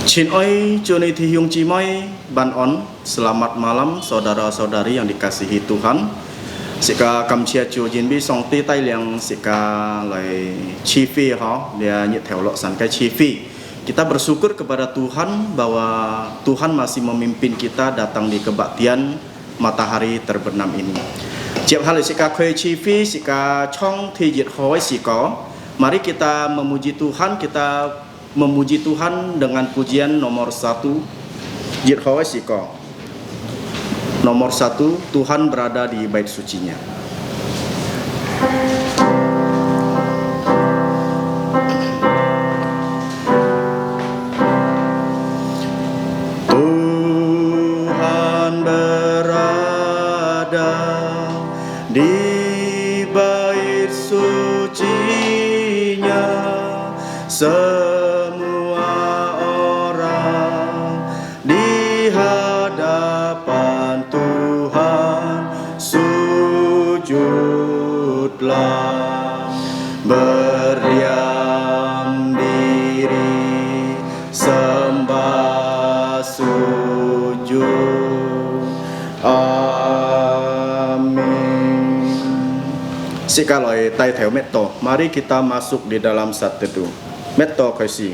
Chin oi, Joni Tihyung Cimoy, Ban On, selamat malam saudara-saudari yang dikasihi Tuhan. Sika Kamcia Chu Jinbi Song Ti Tai Liang Sika Lai Chi Fi ho, dia nyit theo san kai Chi Fi. Kita bersyukur kepada Tuhan bahwa Tuhan masih memimpin kita datang di kebaktian matahari terbenam ini. Ciap hal sika Kue Chi Fi, sika Chong Ti Jit Hoi Siko. Mari kita memuji Tuhan, kita memuji Tuhan dengan pujian nomor 1 Jit Hoi Siko. Nomor 1, Tuhan berada di bait sucinya. Tuhan berada di bait sucinya. Semua orang di hadapan Tuhan sujudlah, berdiam diri, sembah sujud. Amin. Sikaloi tai theo metto, mari kita masuk di dalam saat teduh. Metto kasih.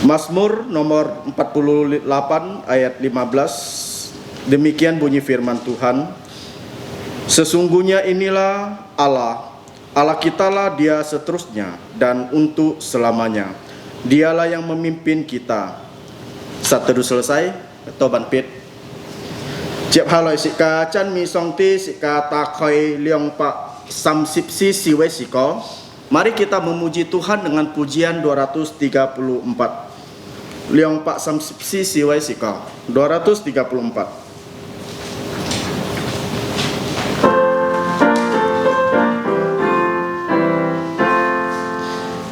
Mazmur nomor 48 ayat 15. Demikian bunyi firman Tuhan. Sesungguhnya inilah Allah, Allah kitalah Dia seterusnya dan untuk selamanya. Dialah yang memimpin kita. Saat teduh selesai, toban pit. Ciap haloi sika chan mi song ti sika takhoi liong pak samsipsi siwe siko. Mari kita memuji Tuhan dengan pujian 234. Liong Pak Samsipsi Siwai Sika 234.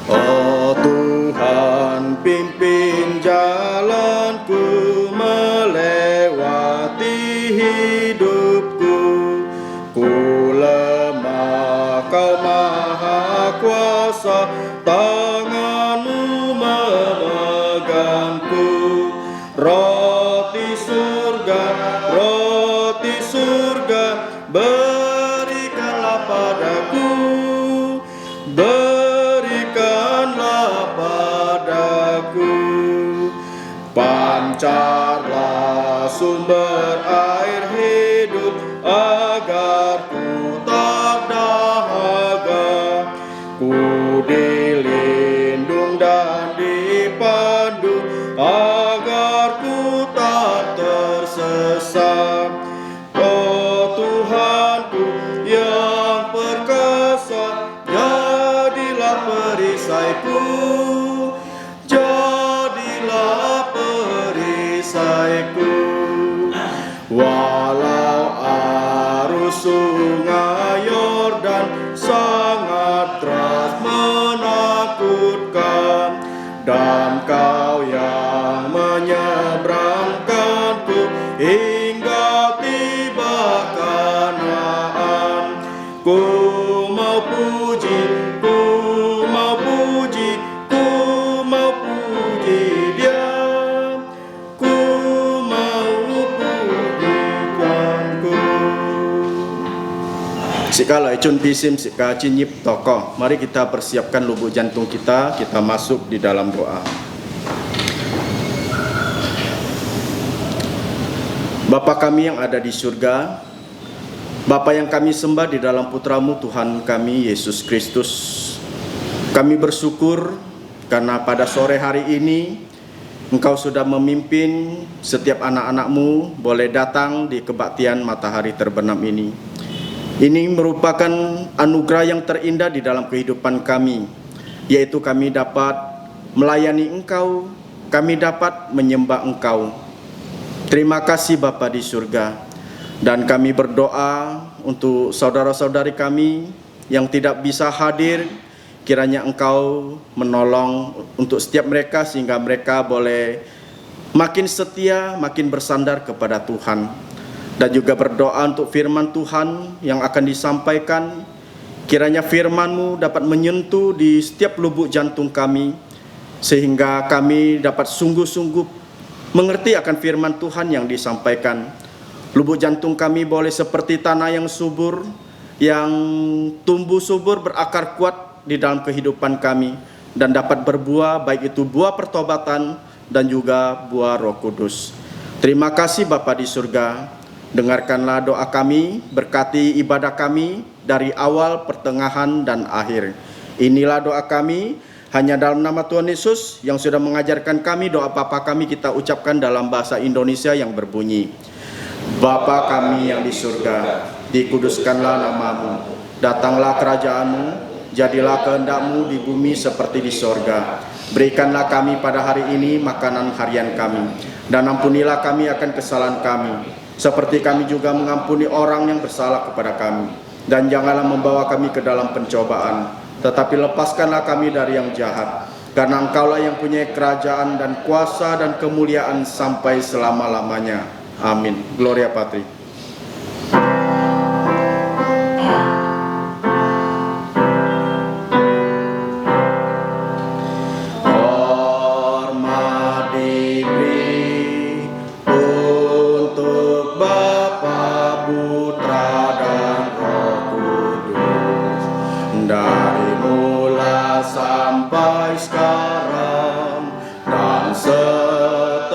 Oh Tuhan, pimpin jalanku melewati hidupku. Ku lemah, Kau Maha Kuasa, tangan-Mu memegangku. Roti surga, berikanlah padaku, berikanlah padaku. Pancarlah sumber air hidup agar ku tak dahaga. Ku dilindung dan dipandu agar ku tak tersesat. Oh Tuhanku yang perkasa, jadilah perisaiku, jadilah perisaiku. Walau arus sungai Yordan sangat deras menakutkan, dan Kau yang menyeberangkanku hingga tiba Kanaan. Ku mau puji, ku mau puji, ku mau puji Dia, ku mau pujikanku. Sika lai chun pisim sika cinyip toko. Mari kita persiapkan lubuk jantung kita masuk di dalam doa. Bapa kami yang ada di surga, Bapa yang kami sembah di dalam Putra-Mu Tuhan kami Yesus Kristus, kami bersyukur karena pada sore hari ini Engkau sudah memimpin setiap anak-anak-Mu boleh datang di kebaktian matahari terbenam ini. Ini merupakan anugerah yang terindah di dalam kehidupan kami, yaitu kami dapat melayani Engkau, kami dapat menyembah Engkau. Terima kasih Bapa di surga. Dan kami berdoa untuk saudara-saudari kami yang tidak bisa hadir, kiranya Engkau menolong untuk setiap mereka sehingga mereka boleh makin setia, makin bersandar kepada Tuhan. Dan juga berdoa untuk firman Tuhan yang akan disampaikan. Kiranya firman-Mu dapat menyentuh di setiap lubuk jantung kami, sehingga kami dapat sungguh-sungguh mengerti akan firman Tuhan yang disampaikan. Lubuk jantung kami boleh seperti tanah yang subur, yang tumbuh subur, berakar kuat di dalam kehidupan kami, dan dapat berbuah, baik itu buah pertobatan dan juga buah Roh Kudus. Terima kasih Bapa di surga, dengarkanlah doa kami, berkati ibadah kami dari awal, pertengahan, dan akhir. Inilah doa kami, hanya dalam nama Tuhan Yesus yang sudah mengajarkan kami. Doa Bapa kami kita ucapkan dalam bahasa Indonesia yang berbunyi, Bapa kami yang di surga, dikuduskanlah namamu, datanglah kerajaanmu, jadilah kehendak-Mu di bumi seperti di sorga. Berikanlah kami pada hari ini makanan harian kami, dan ampunilah kami akan kesalahan kami, seperti kami juga mengampuni orang yang bersalah kepada kami. Dan janganlah membawa kami ke dalam pencobaan, tetapi lepaskanlah kami dari yang jahat. Karena Engkaulah yang punya kerajaan dan kuasa dan kemuliaan sampai selama-lamanya. Amin. Gloria Patri. Hormat diberi untuk Bapa, Putra, dan Roh Kudus, dari mula sampai sekarang dan seterusnya,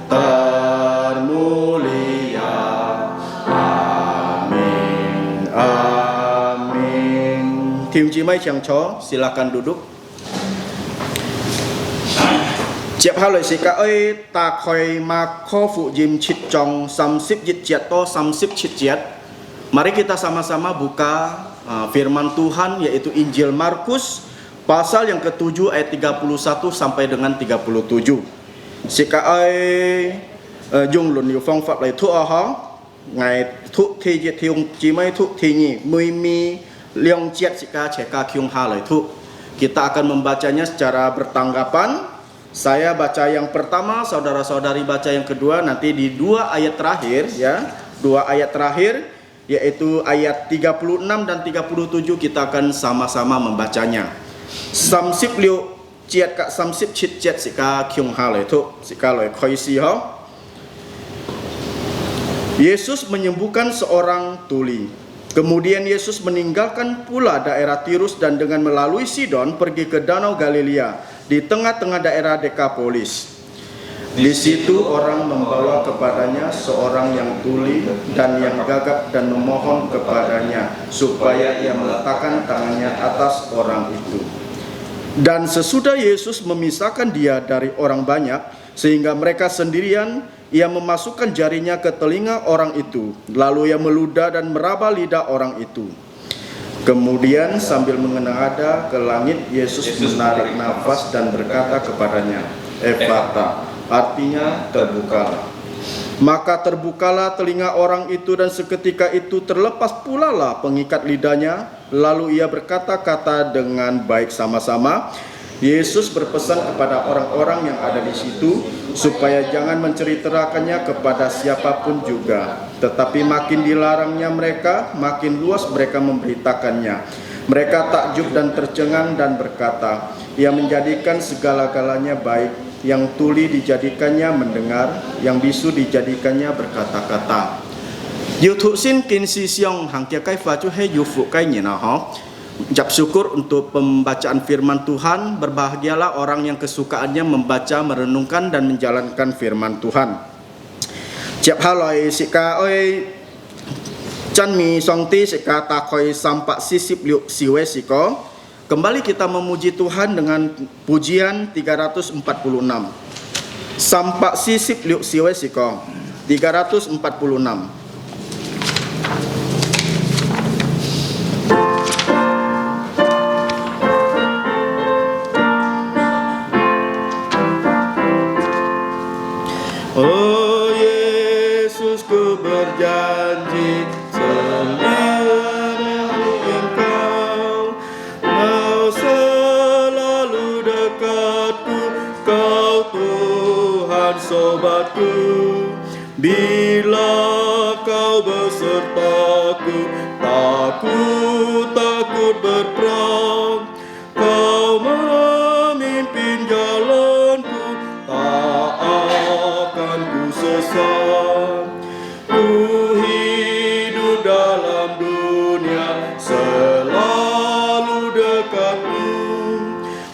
termulia. Amin. Amin. Tim Jimai Chiang Cho, silakan duduk. Chiap haloi sika ơi, ta khoi ma kho phụ jim chit chong samsip jit jiat to samsip chit jiat. Mari kita sama-sama buka firman Tuhan, yaitu Injil Markus pasal yang ke-7 ayat 31 sampai dengan 37. Sika ơi dung lun yu phong phap lai thu a ho ngai thu thi jiat thiung ji mai thu thi ni mui mi liang jiat sika cheka kyung ha lai thu. Kita akan membacanya secara bertanggapan. Saya baca yang pertama, saudara-saudari baca yang kedua, nanti di dua ayat terakhir ya. Dua ayat terakhir yaitu ayat 36 dan 37 kita akan sama-sama membacanya. Samsip liu jiat ka samsip chit jiat sika kyung ha lai thu sika loi khoi si ho. Yesus menyembuhkan seorang tuli. Kemudian Yesus meninggalkan pula daerah Tirus dan dengan melalui Sidon pergi ke Danau Galilea di tengah-tengah daerah Dekapolis. Di situ orang membawa kepadanya seorang yang tuli dan yang gagap dan memohon kepadanya supaya ia meletakkan tangannya atas orang itu. Dan sesudah Yesus memisahkan dia dari orang banyak sehingga mereka sendirian, ia memasukkan jarinya ke telinga orang itu, lalu ia meludah dan meraba lidah orang itu. Kemudian sambil mengenada ke langit, Yesus menarik nafas dan berkata kepadanya, Ephata, artinya terbukalah. Maka terbukalah telinga orang itu dan seketika itu terlepas pula lah pengikat lidahnya. Lalu ia berkata-kata dengan baik sama-sama. Yesus berpesan kepada orang-orang yang ada di situ supaya jangan menceritakannya kepada siapapun juga. Tetapi makin dilarangnya mereka, makin luas mereka memberitakannya. Mereka takjub dan tercengang dan berkata, ia menjadikan segala-galanya baik. Yang tuli dijadikannya mendengar, yang bisu dijadikannya berkata-kata. YouTube sin kin si siang hang kia kai fa chu he yufu kai ni na ho. Ucap syukur untuk pembacaan firman Tuhan. Berbahagialah orang yang kesukaannya membaca, merenungkan dan menjalankan firman Tuhan. Ciap haloi sika oi chan mi song ti sika ta khoi sampak sisip liu siwe siko. Kembali kita memuji Tuhan dengan pujian 346. Sampak sisip liu siwe siko 346. Oh Yesus, ku berjanji selama Engkau, Kau selalu dekatku, Kau Tuhan sobatku. Bila Kau besertaku, takut berperang, Kau kuasa. Ku hidup dalam dunia selalu dekatmu,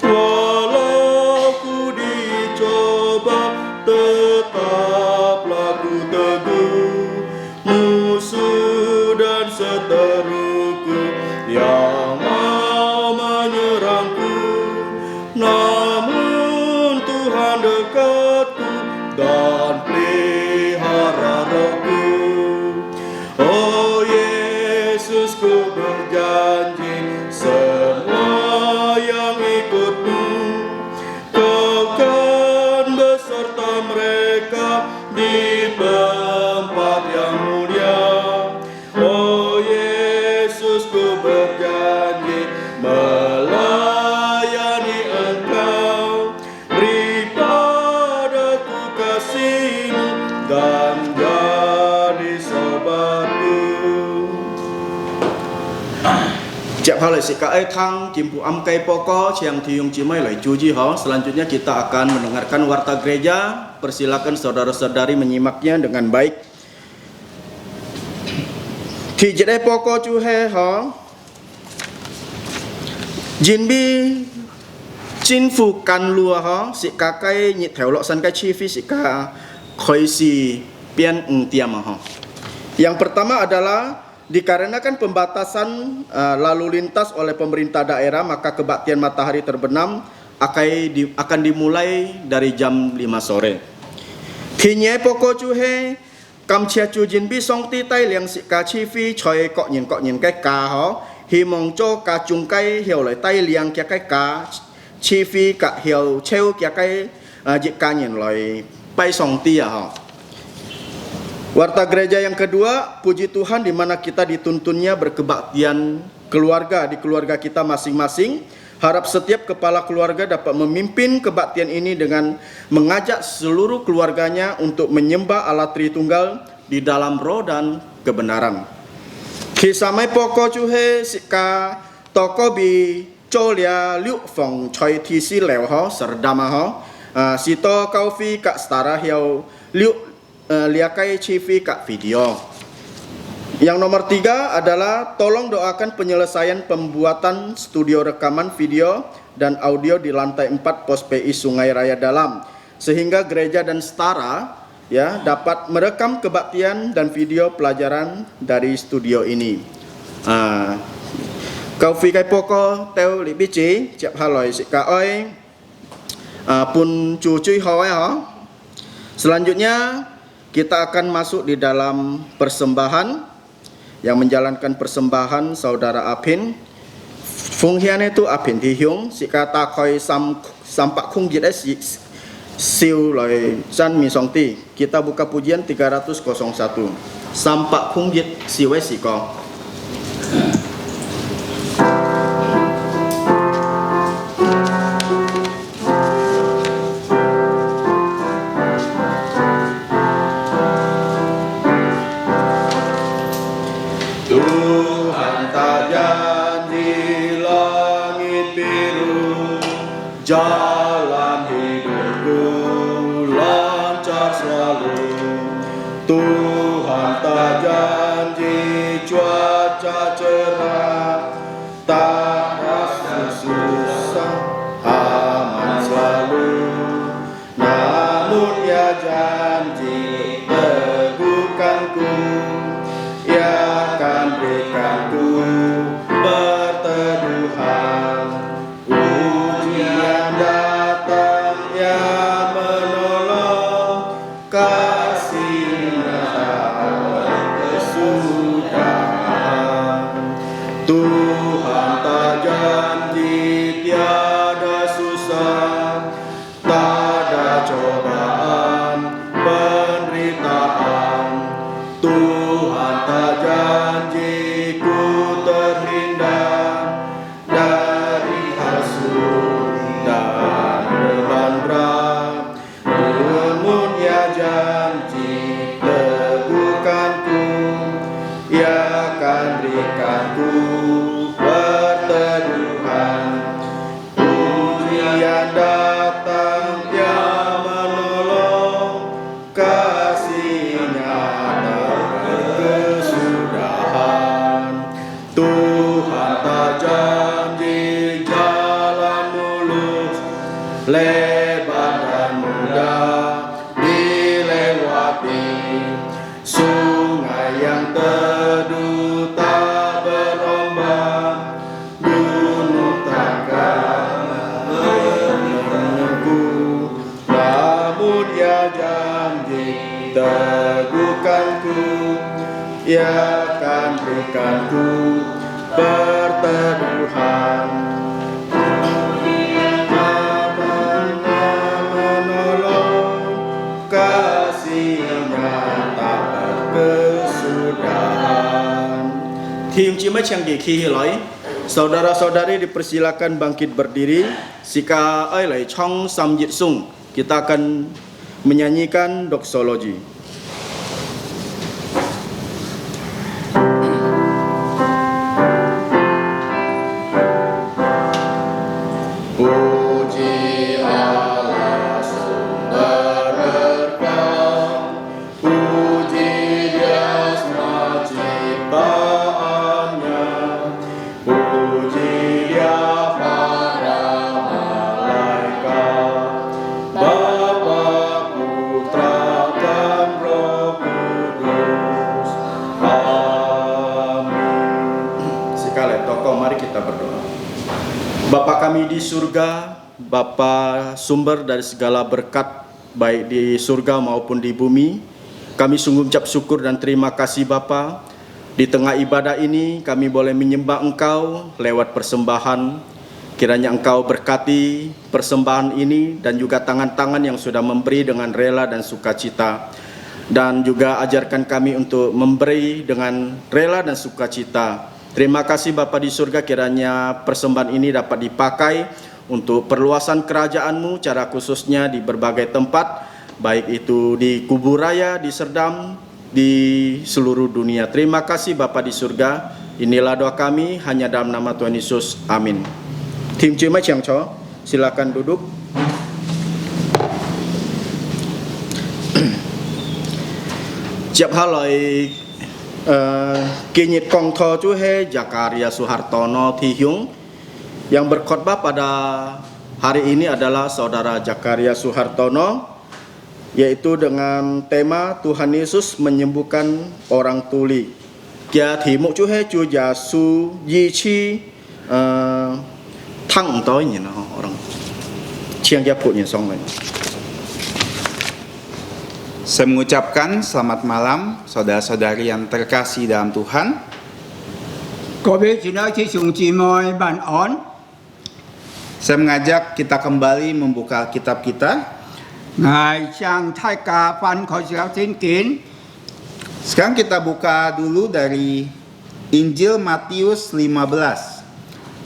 walau ku dicoba tetaplah ku teguh. Musuh dan seteruku yang mau menyerangku, namun Tuhan dekatku dan pelihara rohku. Oh Yesus, ku berjanji semua yang ikutmu, Kau kan beserta mereka di tempat yang mulia. Oh Yesus, ku berjanji melayani Engkau, beri padaku kasih-Mu dan jadi sobatku. Cep halai sikai thang Kimpu Amkai Poko Ciang Tiung Cimai Lai Cuji Ho. Selanjutnya kita akan mendengarkan warta gereja. Persilakan saudara-saudari menyimaknya dengan baik. Thì đây poko chu he ho jinbi jinfu kan lua ho si kakai nhị theo lọ san kai chi fi si ka khoi si pian tiam ho. Yang pertama adalah dikarenakan pembatasan lalu lintas oleh pemerintah daerah, maka kebaktian matahari terbenam akan dimulai dari jam 5 sore. Thì nhé poko chu he Cầm chia chu jin bi song ti tai liang si ka chi phi choi kọ nhìn cái cá ho hi mong cho cá chung cái hiểu lại tai liang kia cái cá chi phi cả hiểu treo kia cái dịch cá nhìn lại pai song ti ya ho. Warta gereja yang kedua, puji Tuhan di mana kita dituntunnya berkebaktian keluarga di keluarga kita masing-masing. Harap setiap kepala keluarga dapat memimpin kebaktian ini dengan mengajak seluruh keluarganya untuk menyembah Allah Tritunggal di dalam roh dan kebenaran. Kisamai poko cuhe sika toko bi cholia liu fong choi ti si leo ho serdama ho sito kaufi kak setara hiau liu liakai civi kak video. Yang nomor 3 adalah tolong doakan penyelesaian pembuatan studio rekaman video dan audio di lantai 4 Pos PI Sungai Raya Dalam, sehingga gereja dan setara ya dapat merekam kebaktian dan video pelajaran dari studio ini. Kau fikai poko teo li bici ciap haloi sika oi pun cucuy hawai ho. Selanjutnya kita akan masuk di dalam persembahan. Yang menjalankan persembahan saudara Apin Fung Hian itu Apin Thi Hyung si kata koi sampak kung jit siu loi san mi song ti. Kita buka pujian 301 sampak kung jit siwe siko. Tuhan tajam di langit biru, jalan hidupku lancar selalu. Tuhan tak janji cuaca cerah, tak rasa susah, aman selalu. Namun Ia janji teguhkanku, Ia akan berikanku perteduhan. Ujian datang, Ia menolong, kasih-Nya kesudahan. Tuhan tak janji tiada susah, tak ada cobaan, penderitaan. Tuhan tak janji ku terhindar dari hasut dan beban berat. Namun Ia janji teguhkanku, Ia akan berikanku perteduhan. Ujian datang, Ia menolong, kasih lebar dan mudah dilewati, sungai yang teduh tak berombak, gunung takkan menunggu, namun Ia janji teguhkanku, Ia akan berikanku perteduhan. Tim Cima Canggi Kihilai, saudara-saudari dipersilakan bangkit berdiri. Sika Ailai Chong Samjit Sung, kita akan menyanyikan doksologi. Puji Allah sumber berkah, puji Dia semua ciptaannya, puji Dia para malaikat, Bapa, Putra dan Roh Kudus. Amin. Sekali tokoh, mari kita berdoa. Bapa kami di surga, Bapa sumber dari segala berkat baik di surga maupun di bumi, kami sungguh ucap syukur dan terima kasih Bapa. Di tengah ibadah ini kami boleh menyembah Engkau lewat persembahan. Kiranya Engkau berkati persembahan ini dan juga tangan-tangan yang sudah memberi dengan rela dan sukacita. Dan juga ajarkan kami untuk memberi dengan rela dan sukacita. Terima kasih Bapa di surga, kiranya persembahan ini dapat dipakai untuk perluasan kerajaan-Mu, cara khususnya di berbagai tempat, baik itu di Kuburaya, di Serdam, di seluruh dunia. Terima kasih Bapa di surga, inilah doa kami hanya dalam nama Tuhan Yesus. Amin. Tim Cima Chiang Cho, silakan duduk. Siap halai Kinyit Kong Tho Chu He Jakaria Suhartono Thi Hyung. Yang berkhotbah pada hari ini adalah Saudara Jakaria Suhartono, yaitu dengan tema Tuhan Yesus menyembuhkan orang tuli. Kia Thi Muk Chu He Chu Jasu Yi Chi Thang Toi Nyi orang Chiang Gia Put Nyi Song Lai. Saya mengucapkan selamat malam saudara-saudari yang terkasih dalam Tuhan. Saya mengajak kita kembali membuka kitab kita. Sekarang kita buka dulu dari Injil Matius 15.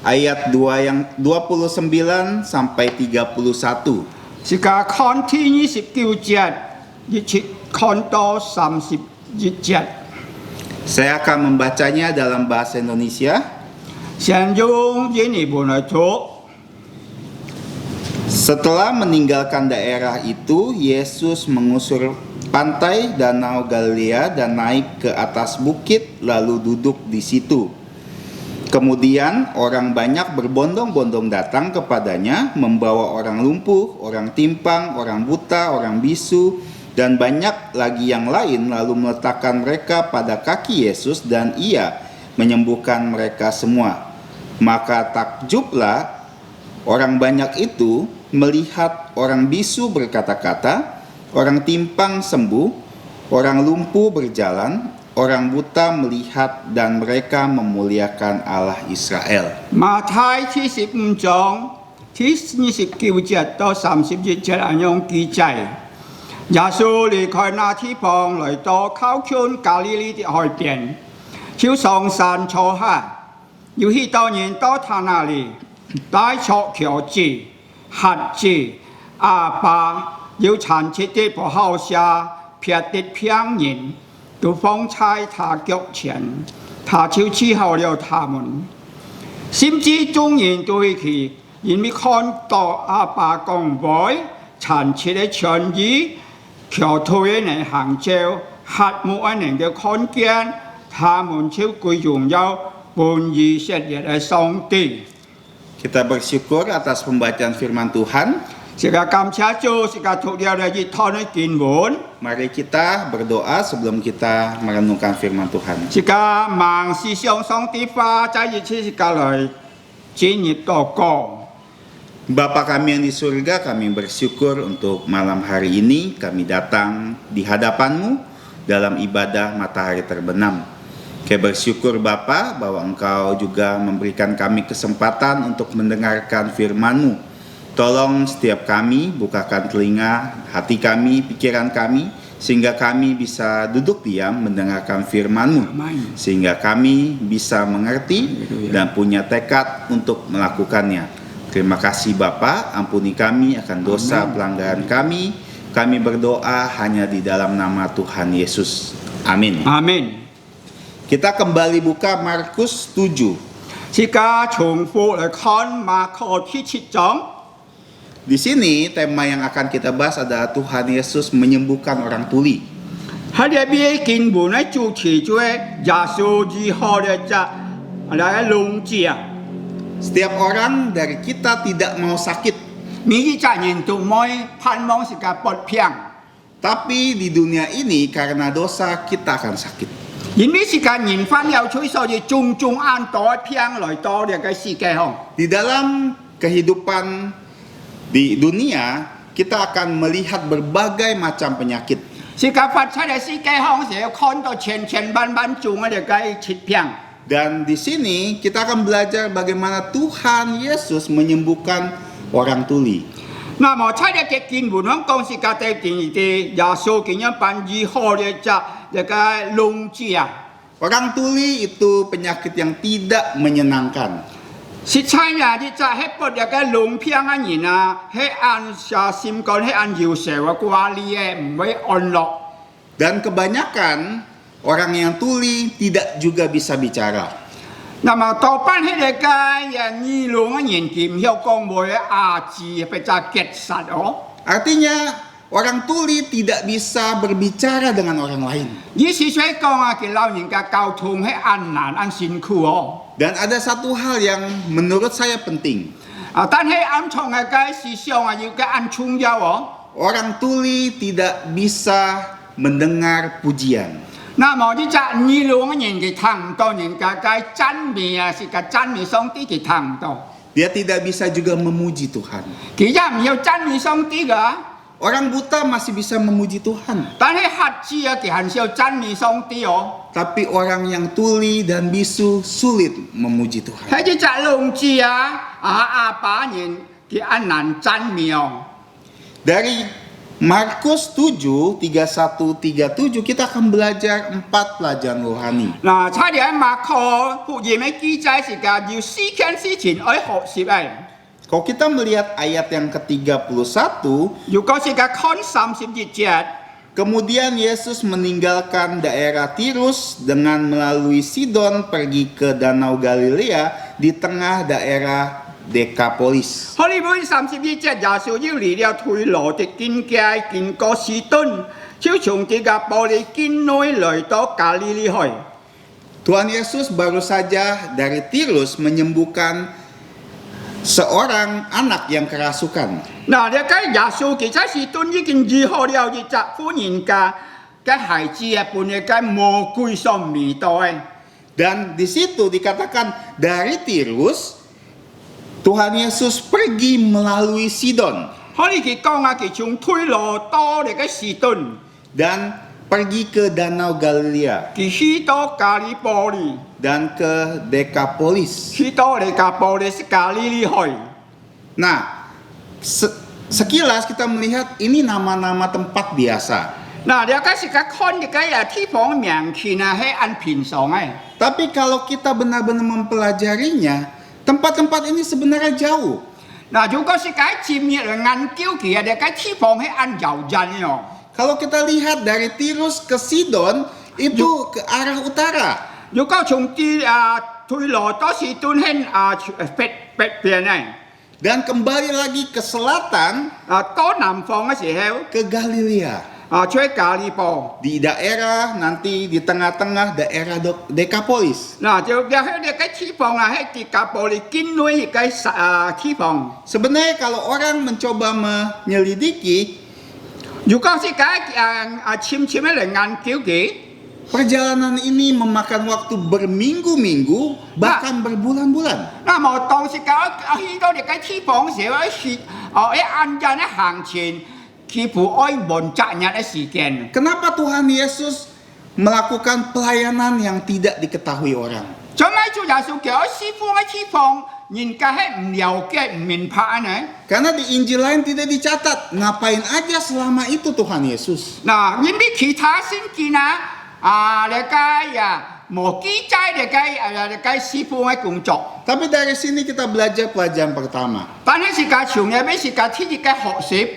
Ayat 29 sampai 31. Saya akan membacanya dalam bahasa Indonesia. Setelah meninggalkan daerah itu, Yesus mengusur pantai Danau Galilea dan naik ke atas bukit lalu duduk di situ. Kemudian orang banyak berbondong-bondong datang kepadanya, membawa orang lumpuh, orang timpang, orang buta, orang bisu, dan banyak lagi yang lain, lalu meletakkan mereka pada kaki Yesus dan Ia menyembuhkan mereka semua. Maka takjublah orang banyak itu melihat orang bisu berkata-kata, orang timpang sembuh, orang lumpuh berjalan, orang buta melihat, dan mereka memuliakan Allah Israel. 馬太75章第29節到31節按樣記載，耶穌離開那地方，來到靠近加利利的海邊，就上山坐下，有許多人到他那裡，帶着瘸子、瞎子、啞巴。有殘疾的不好下，撇的病人，都放在他腳前，他就治好了他們。甚至眾人都會去，因為看到啞巴講話，殘疾的痊癒，瘸腿的行走，合木安宁嘅看見，他們超歸榮耀本以色列嘅上帝。 Kita bersyukur atas pembacaan firman Tuhan. 是個感謝主，是個讀了嘅熱湯嘅經文， Mari kita berdoa sebelum kita merenungkan firman Tuhan. 是個望思想上帝話，在一次是個來今日禱告。 Bapa kami yang di surga, kami bersyukur untuk malam hari ini kami datang di hadapan-Mu dalam ibadah matahari terbenam. Kami bersyukur Bapa bahwa Engkau juga memberikan kami kesempatan untuk mendengarkan firman-Mu. Tolong setiap kami bukakan telinga, hati kami, pikiran kami, sehingga kami bisa duduk diam mendengarkan firman-Mu. Amin. Sehingga kami bisa mengerti dan punya tekad untuk melakukannya. Terima kasih Bapa, ampuni kami akan dosa pelanggaran kami. Kami berdoa hanya di dalam nama Tuhan Yesus. Amin. Amin。 Kita kembali buka Markus 7. 是個重複來看馬可第7章。 Di sini tema yang akan kita bahas adalah Tuhan Yesus menyembuhkan orang tuli. 喺呢邊經文嘅主題就係耶穌如何嚟嚟龍治啊！ Setiap orang dari kita tidak mau sakit, 每一個人都冇盼望是個不平， tapi di dunia ini karena dosa kita akan sakit. 因為是個人犯了罪，所以種種按多平來到呢個世界上。 Di dalam kehidupan di dunia, kita akan melihat berbagai macam penyakit. 是個發出嚟世界上時，看到千千萬萬種嘅呢個疾病。 Dan di sini kita akan belajar bagaimana Tuhan Yesus menyembuhkan orang tuli. 那麼喺呢個經文中講是個第一啲耶穌點樣辦如何嚟呢個龍治啊！ Orang tuli itu penyakit yang tidak menyenangkan. 實際啊，你就係不一個龍平嘅人啊，係按下心肝，係按要受嘅掛慮嘅，唔會安樂。 Dan kebanyakan orang yang tuli tidak juga bisa bicara. 那麼多半係呢個人耳聾嘅人，佢唔曉講話牙字，比較結實哦。 Artinya orang tuli tidak bisa berbicara dengan orang lain. 意思所以講啊，佢老人家溝通係按難按辛苦哦。 Dan ada satu hal yang menurut saya penting. 啊，但係按從嘅個思想啊，要個按重要哦。 Orang tuli tidak bisa mendengar pujian. 那麼呢隻耳聾嘅人，佢聽唔到人家嘅讚美啊，是個讚美上帝，佢聽唔到。 Dia tidak bisa juga memuji Tuhan. 佢又唔要讚美上帝㗎。 Orang buta masih bisa memuji Tuhan. 但係瞎子啊，佢很少讚美上帝哦。 Tapi orang yang tuli dan bisu sulit memuji Tuhan. 喺呢隻聾子啊，阿爸人佢很難讚美哦。 Dari Markus 7, 31, 37 kita akan belajar 4 pelajaran rohani. 嗱，差啲喺馬可福音嘅記載是㗎，要4件事情愛學習嘅。 Kalau kita melihat ayat yang ke-31, 如果是㗎看31節， kemudian Yesus meninggalkan daerah Tirus dengan melalui Sidon pergi ke Danau Galilea di tengah daerah Dekapolis. 喺呢本31節，耶穌要離了推羅的境界，經過士頓，就從這個玻璃境內來到加利利去。 Tuhan Yesus baru saja dari Tirus menyembuhkan seorang anak yang kerasukan. 嗱，你睇耶穌其實士頓已經醫好了一隻婦人嘅孩子啊，本嚟嘅魔鬼所迷到嘅。 Dan di situ dikatakan dari Tirus Tuhan Yesus pergi melalui Sidon 可以佢講啊，佢從推羅到嚟嘅士頓， dan pergi ke Danau Galilea 佢去到加利波利， dan ke Dekapolis. 去到嚟加波利是加利利去。 Nah, sekilas kita melihat ini nama-nama tempat biasa. 嗱，你家是個看嘅啊，地方名稱啊，係按平常嘅。 Tapi kalau kita benar-benar mempelajarinya, tempat-tempat ini sebenarnya jauh. 嗱，如果是個專業嚟研究佢啊，你個地方係按遙遠嘅。 Kalau kita lihat dari Tirus ke Sidon itu ke arah utara. 如果從推羅到士頓係北邊嘅， Dan kembali lagi ke selatan 到南方嘅時候， ke Galilea. 吹咖喱波。 Di daerah nanti di tengah-tengah daerah Dekapolis. 嗱，就入去你嘅地方啊，喺地甲布你見到一個地方。 Sebenarnya kalau orang mencoba menyelidiki, 如果是嘅淺淺嘅嚟研究嘅， perjalanan ini memakan waktu berminggu-minggu, bahkan berbulan-bulan. 那麼當時嘅去到你嘅地方時候，一按人嘅行前，幾乎愛門責任嘅時間。 Kenapa Tuhan Yesus melakukan pelayanan yang tidak diketahui orang? 做咩做耶穌叫師傅嘅地方，人家係唔了解、唔明白呢？ Karena di Injil lain tidak dicatat, ngapain aja selama itu Tuhan Yesus. 嗱，因為其他聖經你嘅冇記載你嘅師傅嘅工作。 Tapi dari sini kita belajar pelajaran pertama. 但係是個從入邊是個天嘅學習。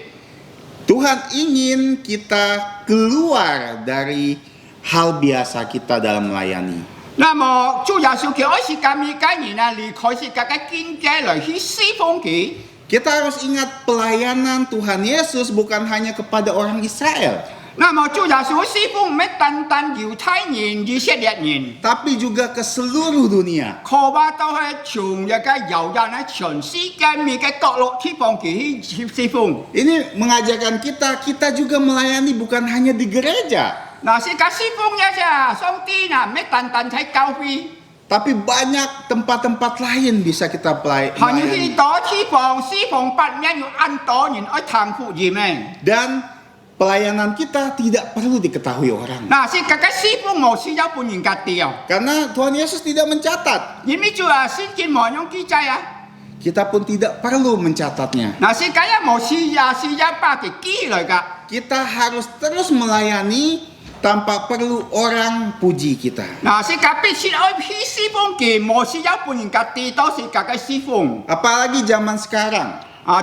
Tuhan ingin kita keluar dari hal biasa kita dalam melayani. 那麼主耶穌叫我是咁嘅人離開是個經濟來去侍奉佢。 Kita harus ingat pelayanan Tuhan Yesus bukan hanya kepada orang Israel, 那麼主耶穌侍奉唔係單單猶太人、以色列人， tapi juga ke seluruh dunia. 可話都係從一個猶人喺全世界每個角落地方佢去侍奉。 Ini mengajarkan kita juga melayani bukan hanya di gereja, 嗱，是個侍奉嘅啫，上帝唔係單單喺教會， tapi banyak tempat-tempat lain bisa kita 還要去 melayani. 多地方侍奉不一要按多人去談福音嘅。 Dan pelayanan kita tidak perlu diketahui orang. 嗱，是個侍奉冇需要本人格調， Karena Tuhan Yesus tidak mencatat, 因為主啊聖經冇用記載啊。 kita pun tidak perlu mencatatnya. 嗱，是個冇需要把佢記來㗎。 Kita harus terus melayani tanpa perlu orang puji kita. 嗱，是個必須要去侍奉佢，冇需要本人格調都是個侍奉。 Apalagi zaman sekarang,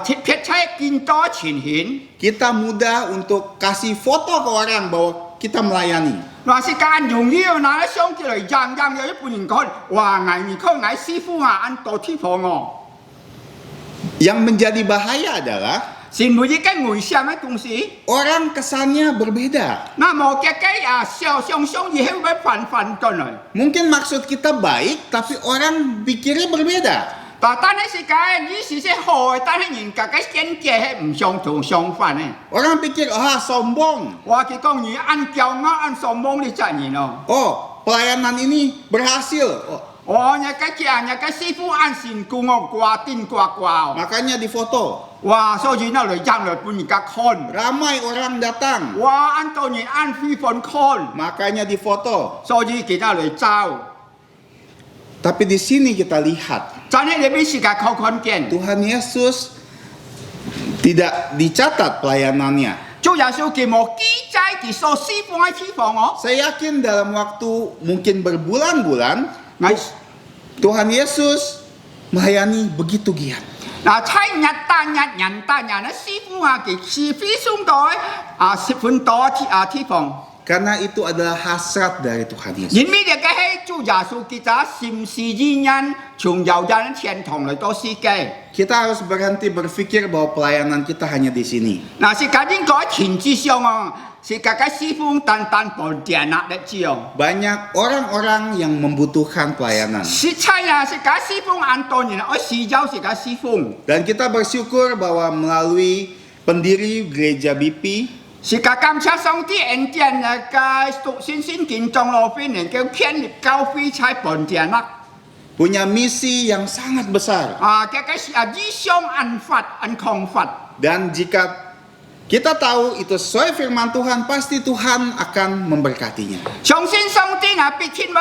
撇出見多前顯。 kita mudah untuk kasih foto ke orang bahwa kita melayani. 嗱，是間容易拿啲相機嚟樣有一本人講，哇！你看師傅按多地方哦。 Yang menjadi bahaya adalah 是每一個外向嘅東西。 orang kesannya berbeda. 那麼嘅小相也會反進來。 Mungkin maksud kita baik, tapi orang pikirnya berbeda. 但係是個意思係好，但係人家嘅見解係唔相同相反嘅。 Orang pikir, sombong. 我佢講你按驕傲按上網你責任咯。 Oh, pelayanan ini berhasil. Oh, 我人家師傅按成功哦，掛定掛哦。 makanya difoto. 哇！所以那嚟讓來本人家看。 Ramai orang datang, 哇！按到人按非分看， makanya difoto. 所以其他嚟招。 Tapi di sini kita lihat 真係你俾時間靠看見。 Tuhan Yesus tidak dicatat pelayanannya. 主耶穌佢冇記載佢所侍奉嘅地方哦。 Saya yakin dalam waktu mungkin berbulan-bulan 嗱 Tuhan Yesus melayani begitu giat. 嗱，猜日單人嘅師傅佢是非常多十分多地方。 Karena itu adalah hasrat dari Tuhan Yesus. 因為嘅係主耶穌佢就心事意人從猶人天堂嚟到世界。 Kita harus berhenti berpikir bahwa pelayanan kita hanya di sini. 嗱，是家應該田之上哦，是家嘅師傅單本電壓嚟知哦。 Banyak orang-orang yang membutuhkan pelayanan. 是猜啊，是家師傅按多年，我時就是家師傅。 Dan kita bersyukur bahwa melalui pendiri gereja BP, 是家監察上帝恩典嘅屬先建造路邊人叫偏立教會猜本電壓。 punya misi yang sangat besar. 意向按法按抗法。 Dan jika kita tahu itu sesuai firman Tuhan, pasti Tuhan akan memberkatinya. 相信上帝必天會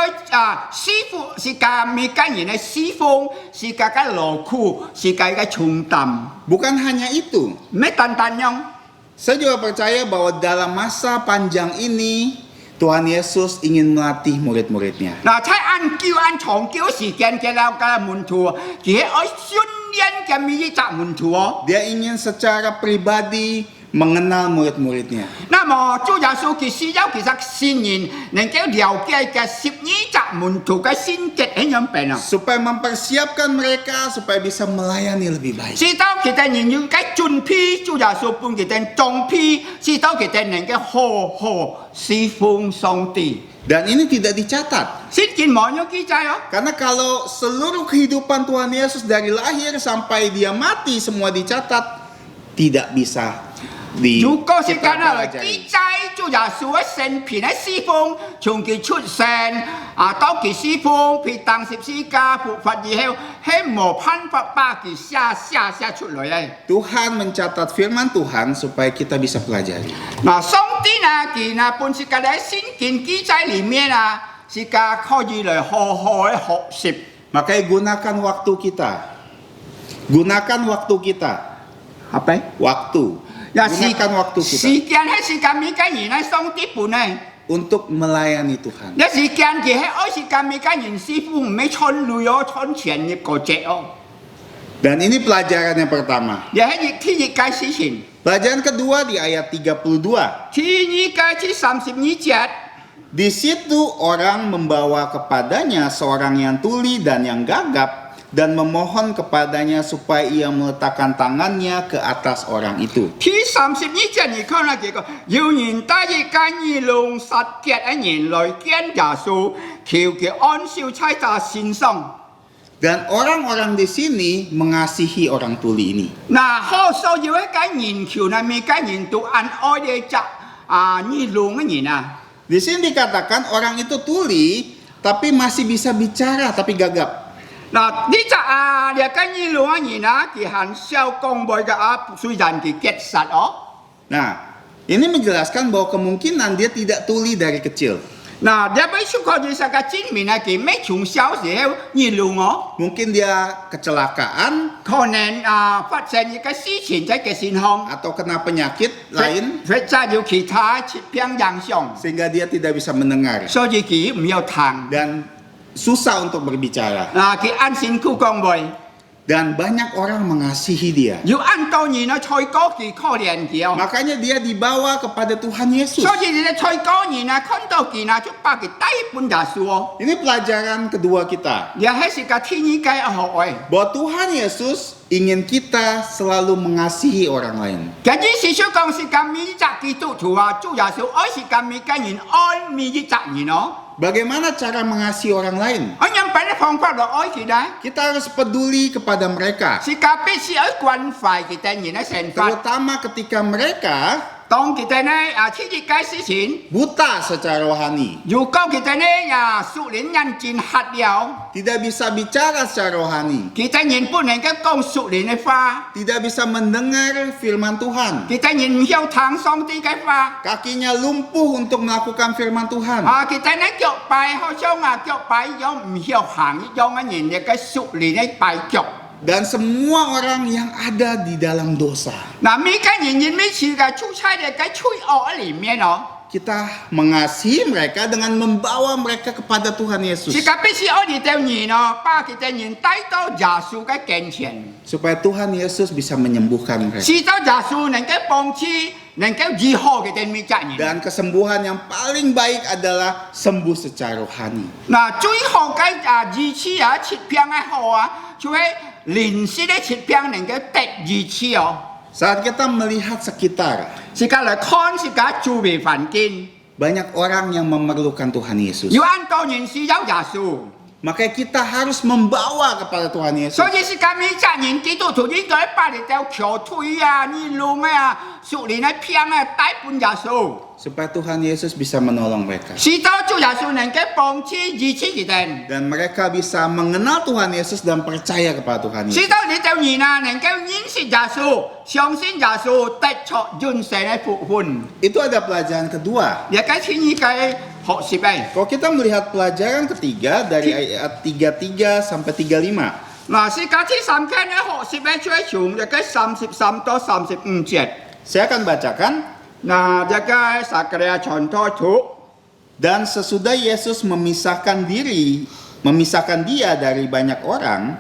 師傅是家每個人嘅侍奉，是家嘅勞苦，是家嘅重擔， Bukan hanya itu, 唔係單單樣。 saya juga percaya bahwa dalam masa panjang ini Tuhan Yesus ingin melatih murid-muridnya. 嗱，睇按長久時間嘅老嘅門徒，佢愛訓練嘅每一隻門徒哦。 Dia ingin secara pribadi mengenal murid-muridnya. 那麼主耶穌佢使咗其實先言能夠了解嘅12隻門徒嘅性格係樣病啊， Supaya mempersiapkan mereka supaya bisa melayani lebih baik. 使到佢哋能夠嘅準備，主耶穌幫佢哋裝備，使到佢哋能夠好好侍奉上帝。 Dan ini tidak dicatat. 聖經冇有記載哦。 Karena kalau seluruh kehidupan Tuhan Yesus dari lahir sampai dia mati semua dicatat, tidak bisa 如果是 kita 咁啊， pelajari. 記載主耶穌嘅生平嘅侍奉，從佢出生到佢侍奉，佢當十字架復活以後，係冇辦法把佢寫出來嘅。 Tuhan mencatat firman Tuhan supaya kita bisa pelajari. 嗱，上帝呢，佢呢本是嘅喺聖經記載裡面啊，是嘅可以嚟好好嘅學習。 Makanya gunakan waktu kita. Gunakan waktu kita. 係咪？ Waktu. 呀， Gunakan waktu 時 kita 間係時間每個人喺上帝本嚟。 untuk melayani Tuhan. 一時間佢喺愛時間每個人師傅唔係穿累哦，穿前嘅嗰隻哦。 Dan ini pelajaran yang pertama. 你喺天熱嘅事情， Pelajaran kedua di ayat 32. 天熱嘅至32節。 Di situ orang membawa kepadanya seorang yang tuli dan yang gagap dan memohon kepadanya supaya ia meletakkan tangannya ke atas orang itu. 第32節你看啦，這個有人帶一間耳聾失腳嘅人來見耶穌，求佢安笑在他身上。 Dan orang-orang di sini mengasihi orang tuli ini. 嗱，好需要一間人求呢，每間人都按愛嘅隻耳聾嘅人啊。 Di sini dikatakan orang itu tuli tapi masih bisa bicara tapi gagap. 嗱，呢隻你間耳聾嘅人啊，佢很少講話嘅啊，雖然佢結實哦。 Nah, ini menjelaskan bahwa kemungkinan dia tidak tuli dari kecil. 嗱，你俾出個啲世界證明啊，佢咩從小時候耳聾哦， Mungkin dia kecelakaan 可能發生一個事情喺佢身上， atau kena penyakit lain 或者有其他疾病影響， sehingga dia tidak bisa mendengar 所以佢唔有聽。 dan susah untuk berbicara. 嗱，佢按辛苦講話， Dan banyak orang mengasihi dia. 要按到人啊，賽過佢可憐佢哦。 Makanya dia dibawa kepada Tuhan Yesus. 所以你哋賽過人啊，看到佢啊，就把佢帶本耶穌哦。 Ini pelajaran kedua kita. 你係是個天意嘅學愛。 Bahwa Tuhan Yesus ingin kita selalu mengasihi orang lain. 嗰啲事實講是咁每一隻基督徒啊，主耶穌愛是咁每個人愛每一隻人哦。 Bagaimana cara mengasihi orang lain? 我用別嘅方法來愛佢哋， Kita harus peduli kepada mereka. 是個必須要關懷佢哋人嘅成法。 Terutama ketika mereka 當佢哋呢天意嘅事情， buta secara rohani. 如果佢哋呢屬靈人戰黑了， Tidak bisa bicara secara rohani. 佢哋人不能夠講屬靈嘅話， Tidak bisa mendengar firman Tuhan. 佢哋人唔曉聽上帝嘅話。 Kakinya lumpuh untuk melakukan firman Tuhan. 佢哋呢腳擺好像腳擺咗唔曉行一樣嘅人嘅屬靈嘅擺腳。 Dan semua orang yang ada di dalam dosa. 嗱，每個人每次嘅出差嘅罪惡裡面哦， Kita mengasihi mereka dengan membawa mereka kepada Tuhan Yesus. 是個必須愛你哋人哦，把佢哋人帶到耶穌嘅跟前， Supaya Tuhan Yesus bisa menyembuhkan mereka. 使到耶穌能夠幫助，能夠醫好佢哋每個人。 Dan kesembuhan yang paling baik adalah sembuh secara rohani. 嗱，最好嘅醫治疾病嘅好啊，就係靈性嘅疾病能夠得醫治哦。 Saat kita melihat sekitar, 是個嚟看是個周圍環境， banyak orang yang memerlukan Tuhan Yesus. 要按到人需要耶穌。 Makanya kita harus membawa kepada Tuhan Yesus. 所以是咁每隻人基督徒應該把你條橋腿啊、耳聾啊、屬靈嘅病啊帶本耶穌， Supaya Tuhan Yesus bisa menolong mereka. 使到主耶穌能夠幫助醫治佢哋， Dan mereka bisa mengenal Tuhan Yesus dan percaya kepada Tuhan 使 Yesus. 到你條人啊能夠認識耶穌、相信耶穌，得着人生嘅福分。 Itu ada pelajaran kedua. 亦係天意嘅學習嘅。 Kalau kita melihat pelajaran ketiga dari ayat 33 sampai 35. 嗱，是個第三間嘅學習嘅最長，亦係33到35節。 Saya akan bacakan. 嗱，亦係撒迦利亞傳道圖。 Dan sesudah Yesus memisahkan dia dari banyak orang,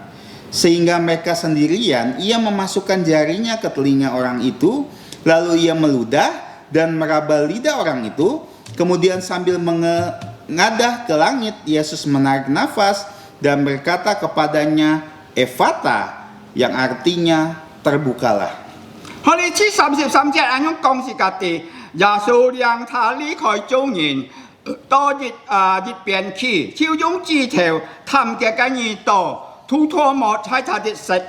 sehingga mereka sendirian, ia memasukkan jarinya ke telinga orang itu, Lalu ia meludah dan meraba lidah orang itu. Kemudian sambil mengadah ke langit, Yesus menarik nafas dan berkata kepadanya, Ephata, yang artinya terbukalah. 我哋知33節按樣講是家己，耶穌讓他離開眾人，到日邊去，就用指頭探嘅個耳朵，吐唾沫在他的舌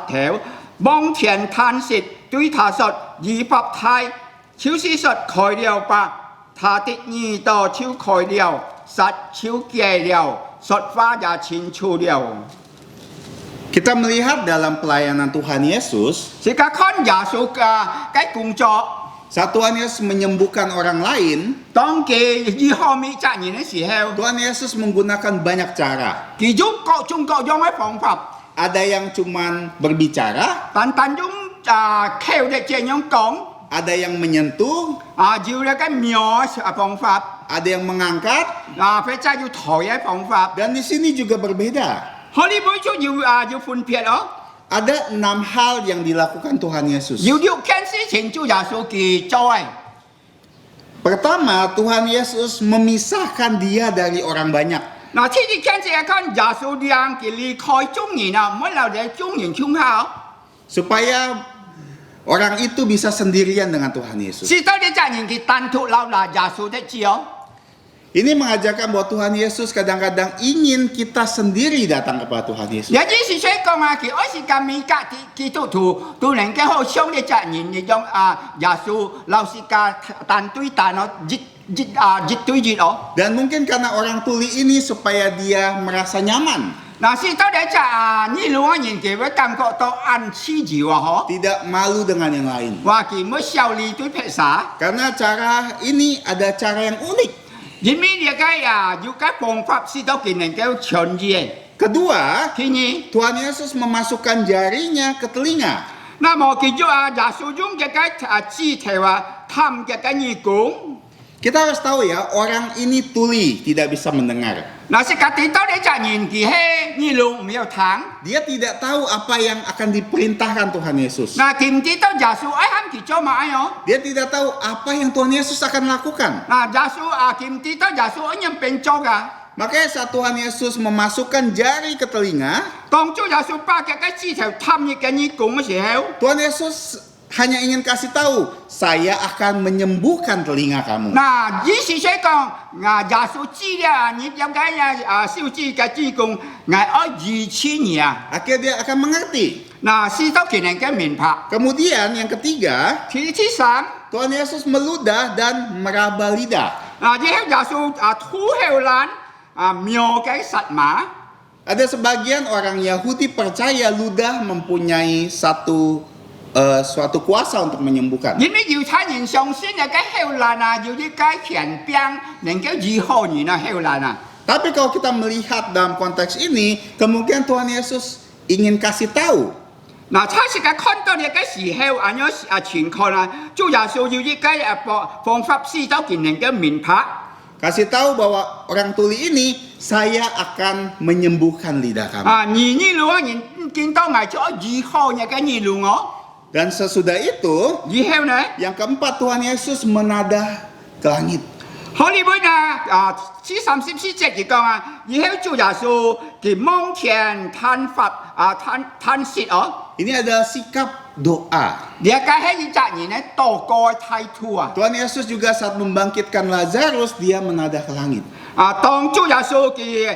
頭，望天嘆息，對他說：以法太，就是說開了吧。他的耳朵就開了，舌就結了，說話也清楚了。 Kita melihat dalam pelayanan Tuhan Yesus, 是個看耶穌嘅工作。 saat Tuhan Yesus menyembuhkan orang lain, 當佢醫好每責任嘅時候， Tuhan Yesus menggunakan banyak cara. 佢用各種各樣嘅方法， Ada yang cuman berbicara, 但用口的這樣講， ada yang menyentuh, 要一個描方法， ada yang mengangkat, 或者要抬嘅方法， dan di sini juga berbeda. 可呢每種要分別咯， Ada 6 hal yang dilakukan Tuhan Yesus. 要6件事情做耶穌佢做嘅。 Pertama, Tuhan Yesus memisahkan dia dari orang banyak. 嗱，第一件事係看耶穌讓佢離開眾人啊，唔好留喺眾人中下。 Supaya orang itu bisa sendirian dengan Tuhan Yesus. 是到啲責任佢單獨留嗱耶穌的字哦。 Ini mengajarkan bahwa Tuhan Yesus kadang-kadang ingin kita sendiri datang kepada Tuhan Yesus. 有啲是所以講啊，佢愛是咁美格基督徒都能夠好相嘅責任，你用耶穌老是個單對單哦，一對一哦。 Dan mungkin karena orang tuli ini supaya dia merasa nyaman, 嗱，是到底就呢兩個人佢會感覺到安舒住啊，嗬。 tidak malu dengan yang lain. 話佢冇效力對撇撒， Karena cara ini ada cara yang unik. 因為呢個要個方法是到佢能夠傳嘅。 Kedua, 第二， Tuhan Yesus memasukkan jarinya ke telinga. 那麼佢就耶穌用嘅個指頭探嘅個耳孔。 Kita harus tahu ya, orang ini tuli, tidak bisa mendengar. 嗱，是家己到底責任佢係呢兩唔要聽。 Dia tidak tahu apa yang akan diperintahkan Tuhan Yesus. 嗱，佢唔知道耶穌愛喊佢做乜哦。 Dia tidak tahu apa yang Tuhan Yesus akan lakukan. 嗱，耶穌佢唔知道耶穌愛人變做噶。 Makanya saat Tuhan Yesus memasukkan jari ke telinga, 當初耶穌把嘅指頭探入嘅耳孔嘅時候， Tuhan Yesus hanya ingin kasih tahu, saya akan menyembuhkan telinga kamu. 嗱，意思係講，耶穌知啦，你有解小子嘅指孔，愛醫治你啊。 Akhirnya dia akan mengerti. 嗱，使到佢能夠明白。 Kemudian yang ketiga, 第三， Tuhan Yesus meludah dan meraba lidah. 嗱，以後耶穌吐口蘭描嘅實碼。 Ada sebagian orang Yahudi percaya ludah mempunyai suatu kuasa untuk menyembuhkan. 因為猶太人相信嘅口蘭要啲解權病能夠醫好人口蘭。 Tapi kalau kita melihat dalam konteks ini, kemungkinan Tuhan Yesus ingin kasih tahu 嗱，測試嘅看到你嘅時候，按樣情況主耶穌要啲嘅方法使到佢能夠明白。 kasih tahu bahwa orang tuli ini, saya akan menyembuhkan lidah kamu. 你呢兩個人見到捱咗醫好你嘅呢兩個， Dan sesudah itu, 以後呢， yang keempat Tuhan Yesus menadah ke langit. 好呢本34節佢講以後主耶穌佢望天嘆發嘆息哦， Ini adalah sikap doa. 你嘅係一責任呢禱告嘅態度啊。 Tuhan Yesus juga saat membangkitkan Lazarus, dia menadah ke langit. 當主耶穌佢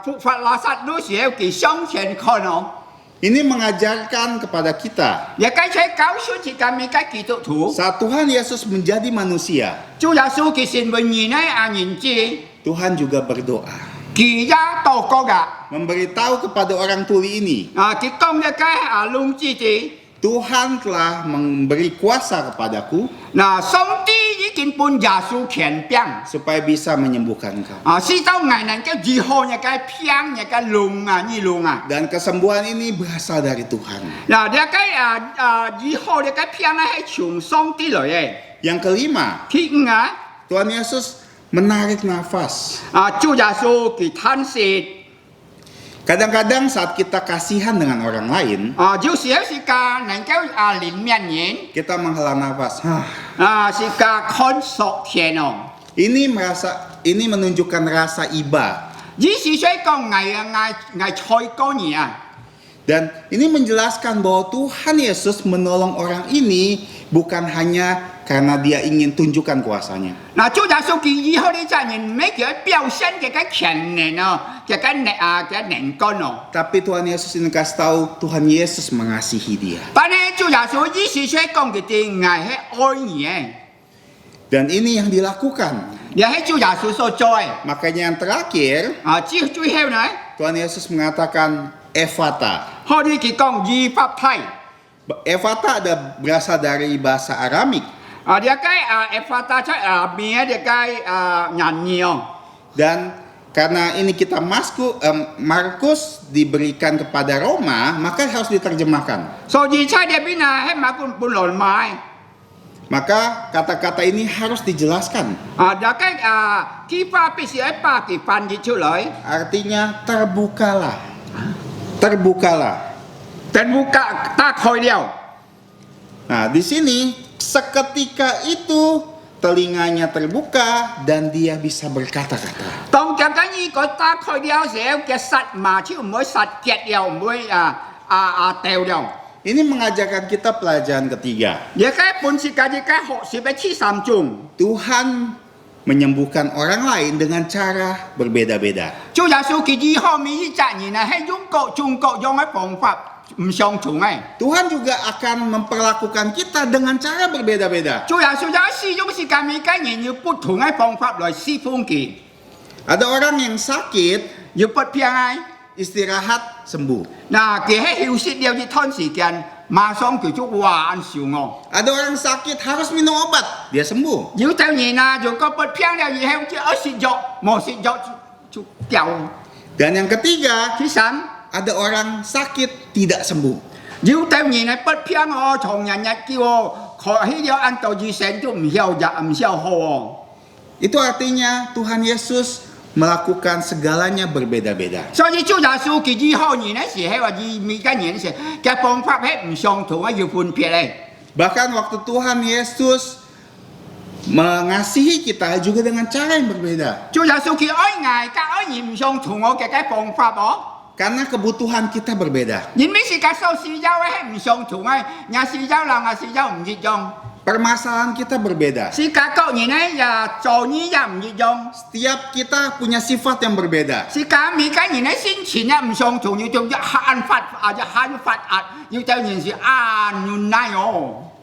復活拉撒路時候，佢向前看哦。 Ini mengajarkan kepada kita, 也該在告訴自己每個基督徒， saat Tuhan Yesus menjadi manusia, 主耶穌佢成為人人子， Tuhan juga berdoa. 佢也禱告噶。 Memberitahu kepada orang tuli ini, 佢講一個龍子子， Tuhan telah memberi kuasa kepadaku 上帝已經幫耶穌權柄， supaya bisa menyembuhkan engkau. 使到我能夠醫好一個病一個龍呢龍。 Dan kesembuhan ini berasal dari Tuhan. 呢個醫好一個病係從上帝來嘅。 Yang kelima, 第五Tuhan Yesus menarik nafas. 主耶穌佢嘆息。Kadang-kadang saat kita kasihan dengan orang lain, 有時是個能夠憐憫人， kita menghela nafas. 是個看屬天哦。 Ini menunjukkan rasa iba. 意思所以講捱菜高年啊， Dan ini menjelaskan bahwa Tuhan Yesus menolong orang ini bukan hanya karena dia ingin tunjukkan kuasanya. 嗱主耶穌佢以後呢責任唔係叫佢表現嘅強人哦，嘅能幹哦。 Tapi Tuhan Yesus ini kasih tahu Tuhan Yesus mengasihi dia. 但係主耶穌意思所以講嘅啲捱係愛人， Dan ini yang dilakukan. 又係主耶穌所做嘅。 Makanya yang terakhir, 最後呢， Tuhan Yesus mengatakan Ephata. 可以佢講以法體。 Ephata berasal dari bahasa Aramik. Dia cái Ephata cho mía dia cái nyanyi oh. Dan karena ini kita Markus diberikan kepada Roma, maka harus diterjemahkan. So gì sai dia bina hết mà cũng buồn lộn mai. Maka kata-kata ini harus dijelaskan. Dia cái kifa bị sửa ba kỳ phần gì chưa lợi. Artinya terbukalah. Terbukalah. Dan buka tak khôi liao. Nah, di sini seketika itu telinganya terbuka dan dia bisa berkata-kata. Tông cho cái gì có ta khôi liao sẽ cái sạch mà chứ không mới sạch kẹt liao mới tèo liao. Ini mengajarkan kita pelajaran ketiga. Dia cái pun si cái họ si bé chi sam chung. Tuhan menyembuhkan orang lain dengan cara berbeda-beda. Chúa Giêsu kỳ gì họ mi trả nhìn là hay dùng cậu chung cậu dùng cái phương pháp Tuhan juga akan memperlakukan kita dengan cara berbeda-beda. Ada orang yang sakit, istirahat sembuh. Ada orang sakit harus minum obat, dia sembuh. Dan yang ketiga, ada orang sakit tidak sembuh. Itu artinya Tuhan Yesus melakukan segalanya berbeda-beda. Bahkan waktu Tuhan Yesus mengasihi kita juga dengan cara yang berbeda. Karena kebutuhan kita berbeda. Permasalahan kita berbeda. Setiap kita punya sifat yang berbeda.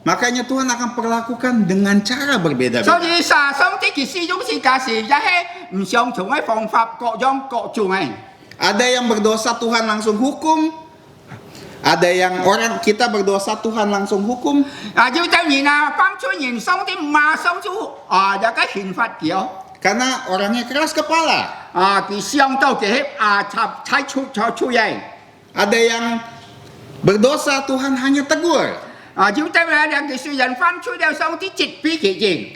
Makanya Tuhan akan perlakukan dengan cara berbeda-beda. Ada yang berdosa Tuhan langsung hukum. Ada yang orang kita berdosa Tuhan langsung hukum. Karena orangnya keras kepala. Ada yang berdosa Tuhan hanya tegur.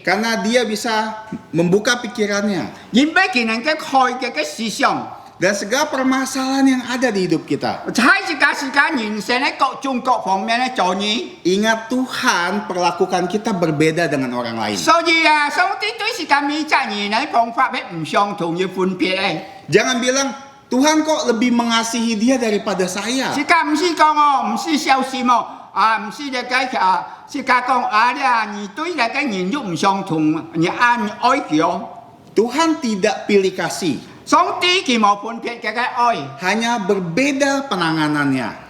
Karena dia bisa membuka pikirannya. Dan segala permasalahan yang ada di hidup kita. Ingat Tuhan perlakukan kita berbeda dengan orang lain. Jangan bilang Tuhan kok lebih mengasihi dia daripada saya. Tuhan tidak pilih kasih. Hanya berbeda penanganannya.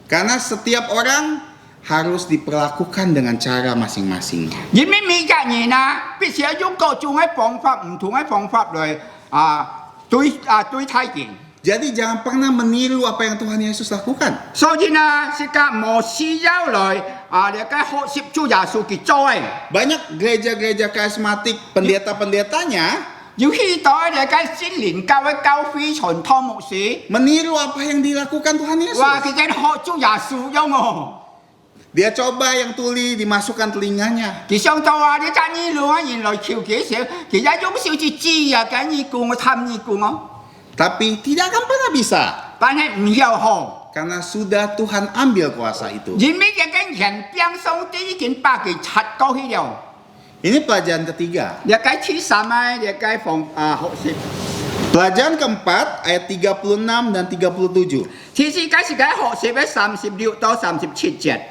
Karena setiap orang harus diperlakukan dengan cara masing-masing. Jadi jangan pernah meniru apa yang Tuhan Yesus lakukan. Banyak gereja-gereja karismatik, pendeta-pendetanya meniru apa yang dilakukan Tuhan Yesus. Dia coba yang tuli dimasukkan telinganya. Tapi tidak akan pernah bisa. 但係唔要好。 Karena sudah Tuhan ambil kuasa itu. 因為一個人變上帝已經把佢拆過去了。 Ini pelajaran ketiga. 一個第三啊，一個學習。 Pelajaran keempat ayat 36 dan 37. 其實嗰時嘅學習嘅36到37節。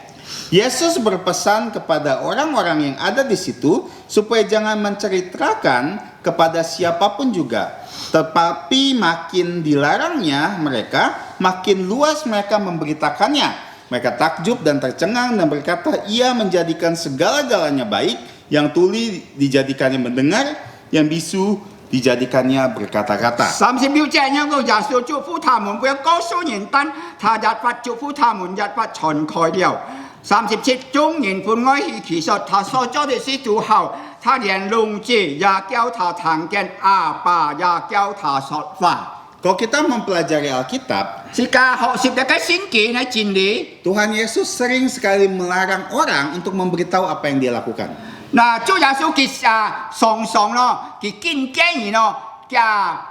Yesus berpesan kepada orang-orang yang ada di situ supaya jangan menceritakan kepada siapapun juga. Tetapi makin dilarangnya mereka, makin luas mereka memberitakannya. Mereka takjub dan tercengang dan berkata, ia menjadikan segala-galanya baik, yang tuli dijadikannya mendengar, yang bisu dijadikannya berkata-kata. 36節有個耶穌祝福他們，不要告訴人，但他一發祝福他們，一發傳開了。37眾人本愛喜，其實他所做的事都好，他連聾子也叫他聽見，啞巴也叫他說話。 Kalau kita mempelajari Alkitab, 是家學習一個聖經嘅真理。 Tuhan Yesus sering sekali melarang orang untuk memberitahu apa yang dia lakukan. 嗱，主耶穌佢常常咯，佢見見人咯，佢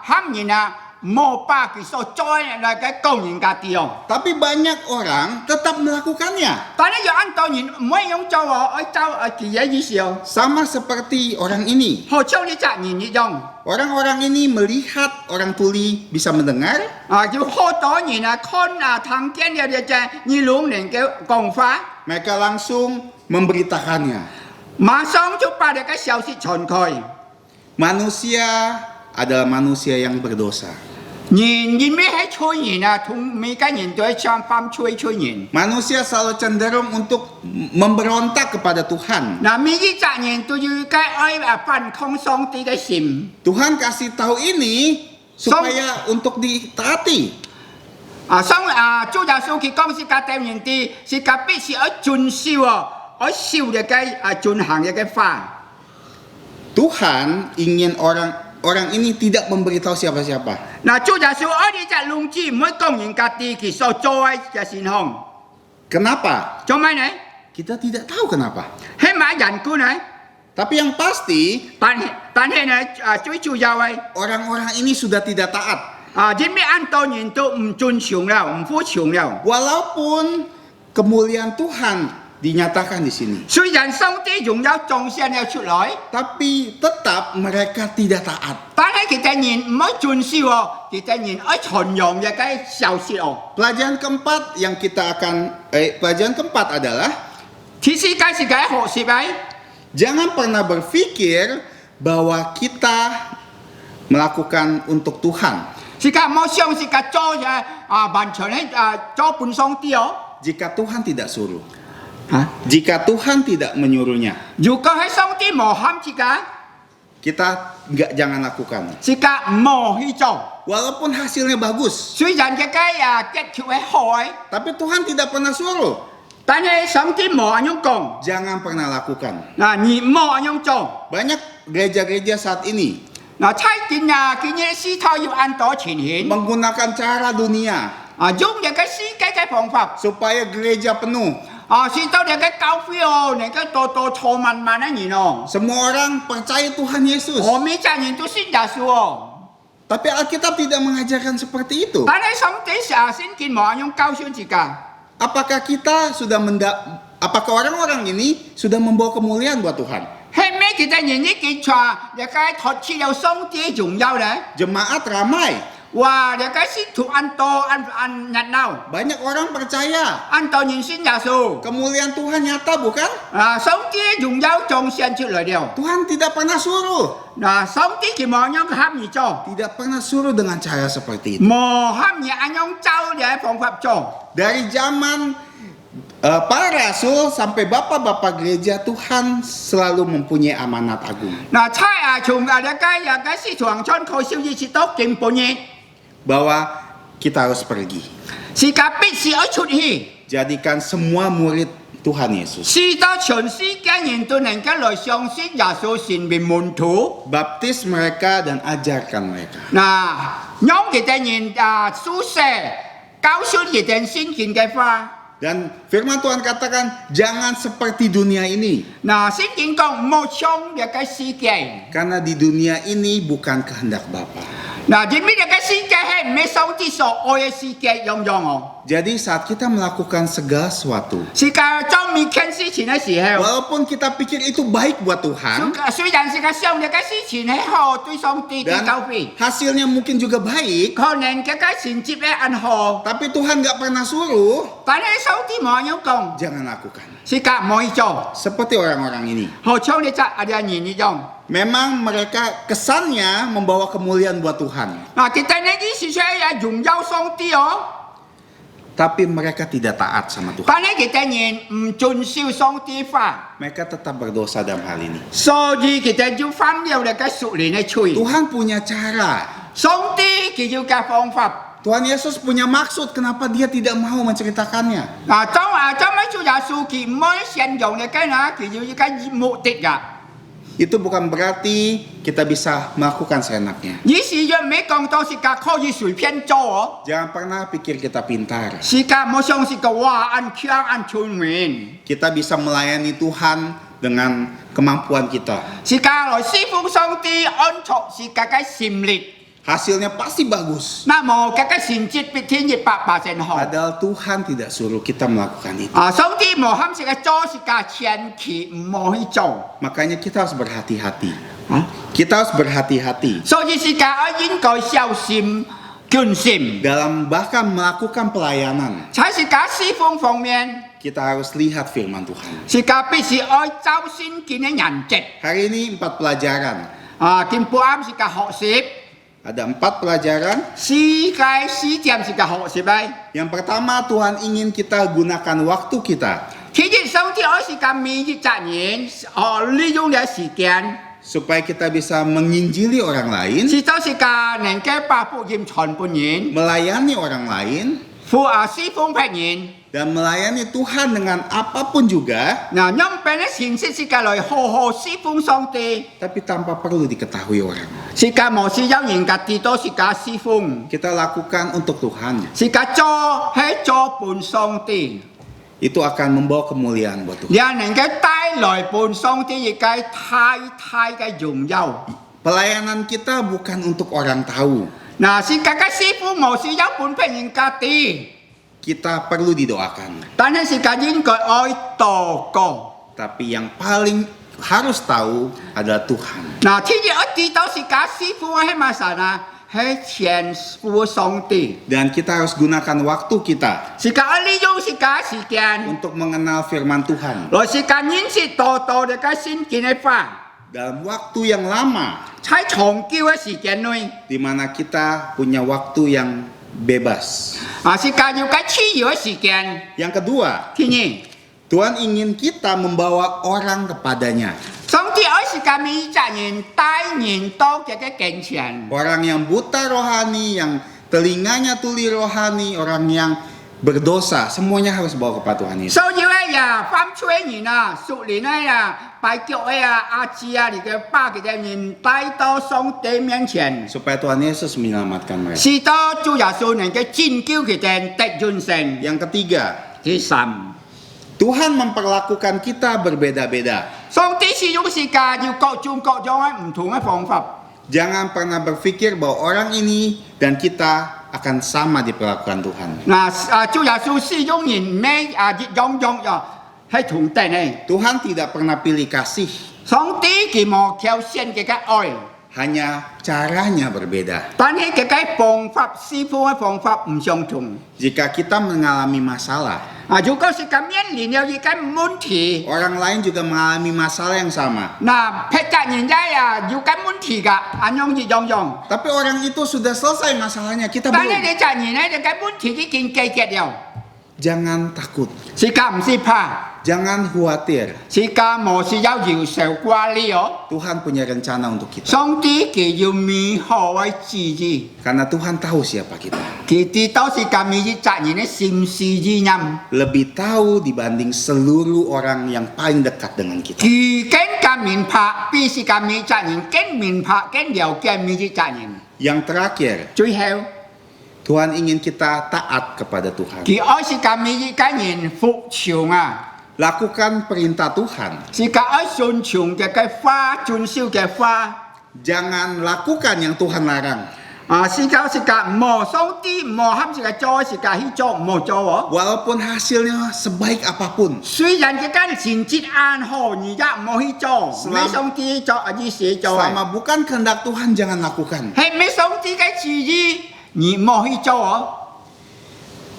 喊人啊，冇把佢所做嘅嘅講人家啲哦。 Tapi banyak orang tetap melakukannya. 但係要按道人唔可以用做哦，按照佢嘅意思哦。 Sama seperti orang ini. 好像你責任一樣。 Orang-orang ini melihat orang tuli bisa mendengar, 要好多人看聽見了嘅你聾人嘅講法， mereka langsung memberitakannya. 馬上就把呢個消息傳開。 Manusia adalah manusia yang berdosa. 人咩係吹人同每個人都係想犯吹人。 Manusia selalu cenderung untuk memberontak kepada Tuhan. 嗱，每個責任都要該愛反抗上帝嘅心。 Tuhan kasih tahu ini supaya untuk ditaati. 主耶穌佢講是個對人哋，是個必須要遵守要守嘅遵行嘅法。 Tuhan ingin orang ini tidak memberitahu siapa-siapa. 嗱，主耶穌愛你隻聾子唔可以講人家啲佢所做嘅善行， Kenapa? 做咩呢？ Kita tidak tahu kenapa. 係咪人故呢？ Tapi yang pasti 但係呢，最主要係 orang-orang ini sudah tidak taat. 因為按道人都唔遵從了，唔服從了。 Walaupun kemuliaan Tuhan dinyatakan di sini, 雖然上帝榮耀彰顯了出來， tapi tetap mereka tidak taat. 但係佢哋人唔可以遵守哦，佢哋人愛傳揚嘅嘅消息哦。 Pelajaran keempat pelajaran keempat adalah 其實該是該學習嘅。 jangan pernah berpikir bahwa kita melakukan untuk Tuhan 是個冇相信個做嘅完全係做本上帝哦。 jika Tuhan tidak suruh. 嚇！ Jika Tuhan tidak menyuruhnya, 如果係上帝冇喊自己， kita jangan lakukan. 自己冇去做。 Walaupun hasilnya bagus, 雖然嘅結構係好嘅， tapi Tuhan tidak pernah suruh. 但係上帝冇咁樣講。 Jangan pernah lakukan. 嗱，你冇咁樣做。 Banyak gereja-gereja saat ini 嗱，睇見佢嘅思頭要按多前顯。 menggunakan cara dunia 用一個世界嘅方法。 supaya gereja penuh. 是到你嘅教會哦，你嘅多錯萬萬嘅人哦。 Semua orang percaya Tuhan Yesus. 我每家人都信耶穌哦。 Tapi Alkitab tidak mengajarkan seperti itu. 但係上帝聖經冇咁樣教訓自己。 Apakah kita sudah apakah orang-orang ini sudah membawa kemuliaan buat Tuhan? 係咩其他人呢記錯？你嘅托起有上帝重要咧。 Jemaat ramai. 哇！你嘅信徒按熱鬧， Banyak orang percaya. 按到人信耶穌。 Kemuliaan Tuhan nyata bukan? 上帝榮耀彰顯出來了。 Tuhan tidak pernah suruh. 上帝佢冇咁樣喊你做， Tidak pernah suruh dengan cara seperti itu. 冇喊你咁樣照嘅方法做。 Dari zaman para rasul sampai bapak-bapak gereja, Tuhan selalu mempunyai amanat agung. 從你嘅市場上靠消息是都根本嘅， Bahwa kita harus pergi. 是個必須要出去， Jadikan semua murid Tuhan Yesus. 是到全世界人都能夠來相信耶穌成為門徒。 Baptis mereka dan ajarkan mereka. 讓佢哋人書寫，教訓佢哋聖經嘅話。 Dan firman Tuhan katakan, jangan seperti dunia ini. 聖經講冇像呢個世界。 Karena di dunia ini bukan kehendak Bapa. 因為呢個世界係唔係上帝所愛嘅世界樣樣哦。 Jadi saat kita melakukan segala sesuatu, 世界做每件事情嘅時候， walaupun kita pikir itu baik buat Tuhan 雖然世界上嘅事情係好對上帝嘅 dan 交配， hasilnya mungkin juga baik, 可能嘅成績咧很好， tapi Tuhan nggak pernah suruh, 但係上帝冇樣講， jangan lakukan. 世界唔可以做， Seperti orang-orang ini. 好像你隻阿啲人一樣。 Memang mereka kesannya membawa kemuliaan buat Tuhan, 嗱，kita呢啲事出係榮耀上帝哦， tapi mereka tidak taat sama Tuhan. 但係kita人唔遵守上帝法， Mereka tetap berdosa dalam hal ini. 所以kita就犯了那個屬靈嘅罪。 Tuhan punya cara. 上帝佢要嘅方法， Tuhan Yesus punya maksud kenapa dia tidak mau menceritakannya. 嗱，當咪做耶穌佢唔可以善用嘅嘅啦，佢要一個目的㗎。 Itu bukan berarti kita bisa melakukan seenaknya. 意思若未講到是個可以隨便做哦， Jangan pernah pikir kita pintar. 是個冇像是個話按強按聰明， Kita bisa melayani Tuhan dengan kemampuan kita. 是個來侍奉上帝按錯是個嘅心力， Hasilnya pasti bagus. 那麼個嘅成績必天100%好。 Padahal Tuhan tidak suruh kita melakukan itu. 啊，上帝無喊是個做是個前期唔可以做， Makanya kita harus berhati-hati. 啊， Kita harus berhati-hati 所以是個應該小心謹慎。 dalam bahkan melakukan pelayanan. 在是個侍奉方面， Kita harus lihat firman Tuhan. 是個必須愛周先見嘅人質。 Hari ini 4 pelajaran. 啊，見不啱是個學習， Ada 4 pelajaran. 世界視點是個學習嚟。 Yang pertama, Tuhan ingin kita gunakan waktu kita 其實上帝愛是個每日責任，利用嘅時間， supaya kita bisa menginjili orang lain, 是就是個能夠把福音傳俾人， melayani orang lain, 侍奉別人。 dan melayani Tuhan dengan apapun juga, 嗱，用邊嘅形式是個來好好侍奉上帝。 tapi tanpa perlu diketahui orang. 是個無需要人家知道是個侍奉， Kita lakukan untuk Tuhan. 是個做係做本上帝， Itu akan membawa kemuliaan buat Tuhan. 讓能夠帶來本上帝一個太嘅榮耀。 Pelayanan kita bukan untuk orang tahu. 嗱，是個師傅無需要本別人家知， Kita perlu didoakan. 但係是個應該愛禱告。 Tapi yang paling harus tahu adalah Tuhan. 嗱，天日我知道是個師傅係乜神啊？係前父上帝， Dan kita harus gunakan waktu kita 是個利用是個時間， untuk mengenal firman Tuhan. 來是個認識多多嘅先見嘅法， Dalam waktu yang lama, 喺長久嘅時間內。 di mana kita punya waktu yang bebas. 啊，是間要緊自由嘅時間。 Yang kedua, 天意， Tuhan ingin kita membawa orang kepadanya. 上帝愛是間每責任帶人到嘅敬前。 Orang yang buta rohani, yang telinganya tuli rohani, orang yang berdosa, semuanya harus bawa kepada Tuhan Yesus. 所以咧呀，犯罪嘅人啊，屬靈咧呀，拜腳嘅啊，阿姊啊，你嘅把佢嘅人帶到上帝面前， Supaya Tuhan Yesus menyelamatkan mereka. 使到主耶穌能夠拯救佢哋得永生。 Yang ketiga, 第三， Tuhan memperlakukan kita berbeda-beda. 上帝使用時間要各種各樣嘅唔同嘅方法。 Jangan pernah berpikir bahwa orang ini dan kita akan sama diperlakukan Tuhan. 嗱，主耶穌使用人咩一樣呀，係同等嘅。 Tuhan tidak pernah pilih kasih, 上帝佢冇挑選佢嘅愛。 hanya caranya berbeda. 但係佢嘅方法，師傅嘅方法唔相同。 Jika kita mengalami masalah, 啊，如果是咁面臨有一個問題， orang lain juga mengalami masalah yang sama. 嗱，劈責人家呀有個問題㗎，按樣一樣樣。 Tapi orang itu sudah selesai masalahnya, kita 但係 belum. 你責人咧，你個問題已經解決了， Jangan takut, 是個唔是怕， jangan khawatir. 是個冇是要搖手掛慮哦。 Tuhan punya rencana untuk kita. 上帝佢要美好嘅旨意， Karena Tuhan tahu siapa kita. 佢知道是個每日責人嘅心思意念， Lebih tahu dibanding seluruh orang yang paling dekat dengan kita. 佢更加明白，比是個每責人更明白、更了解每日責人。 Yang terakhir, 最後， Tuhan ingin kita taat kepada Tuhan. 佢愛是個每日嘅人服從啊。 Lakukan perintah Tuhan. 是個愛順從嘅法，遵守嘅法。 Jangan lakukan yang Tuhan larang. Sika mau song ti mau ham sika cho sika hi cho mau cho wo. Walaupun hasilnya sebaik apapun, 虽然这个成绩安好，你也mau hi cho. Mấy song ti cho gì sẽ cho. selama bukan kehendak Tuhan jangan lakukan. Hay mấy song ti cái gì你mau hi cho wo.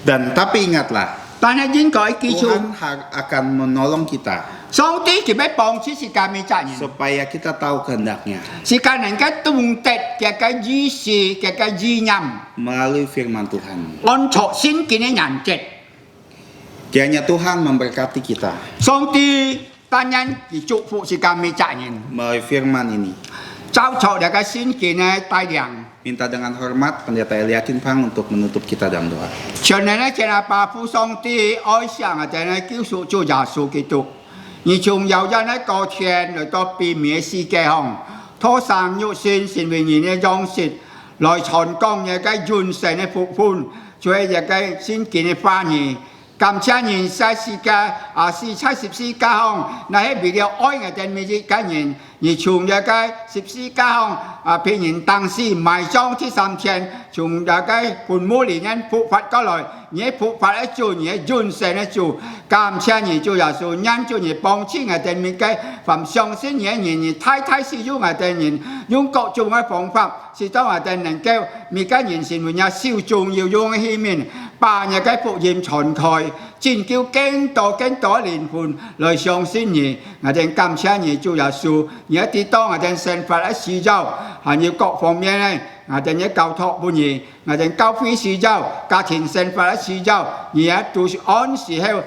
Dan tapi ingatlah, 但係應該記住， Tuhan akan menolong kita 上帝佢要幫助世界每責任， supaya kita tahu kehendaknya 世界能夠懂得嘅個意思嘅個意念， melalui firman Tuhan. 按照先見嘅人格， Kiranya Tuhan memberkati kita 上帝當然佢祝福世界每責任， melalui firman ini. 照着呢個先見嘅帶領。 Minta dengan hormat Pendeta Eliakin Pang untuk menutup kita dalam doa. 全人咧，真係把父上帝愛上啊，真係救贖主耶穌基督。而從有人喺個天來到變滅世界上，拖生肉身成為人嘅樣式，來傳講嘅個完成嘅復活，做一個先見嘅翻譯。感謝人世世界是十字架上，那係為了愛嘅人每一個人，而從一個十字架上俾人當時埋葬ที่3天，從一個墳墓裡面復活過來，而復活嘅主，而完成嘅主，感謝人主耶穌，因主而幫助嘅人每個凡相信嘅人，而太太使用嘅人，用各種嘅方法，使到我哋能夠每個人成為有少重要用嘅器皿。 把日嘅福音傳開，真叫更多靈魂來相信你。我哋感謝你主耶穌，而一啲當我哋生活嘅時候，還要各方面咧，我哋要交託俾你，我哋教會時候、家庭生活嘅時候，而家都是按時候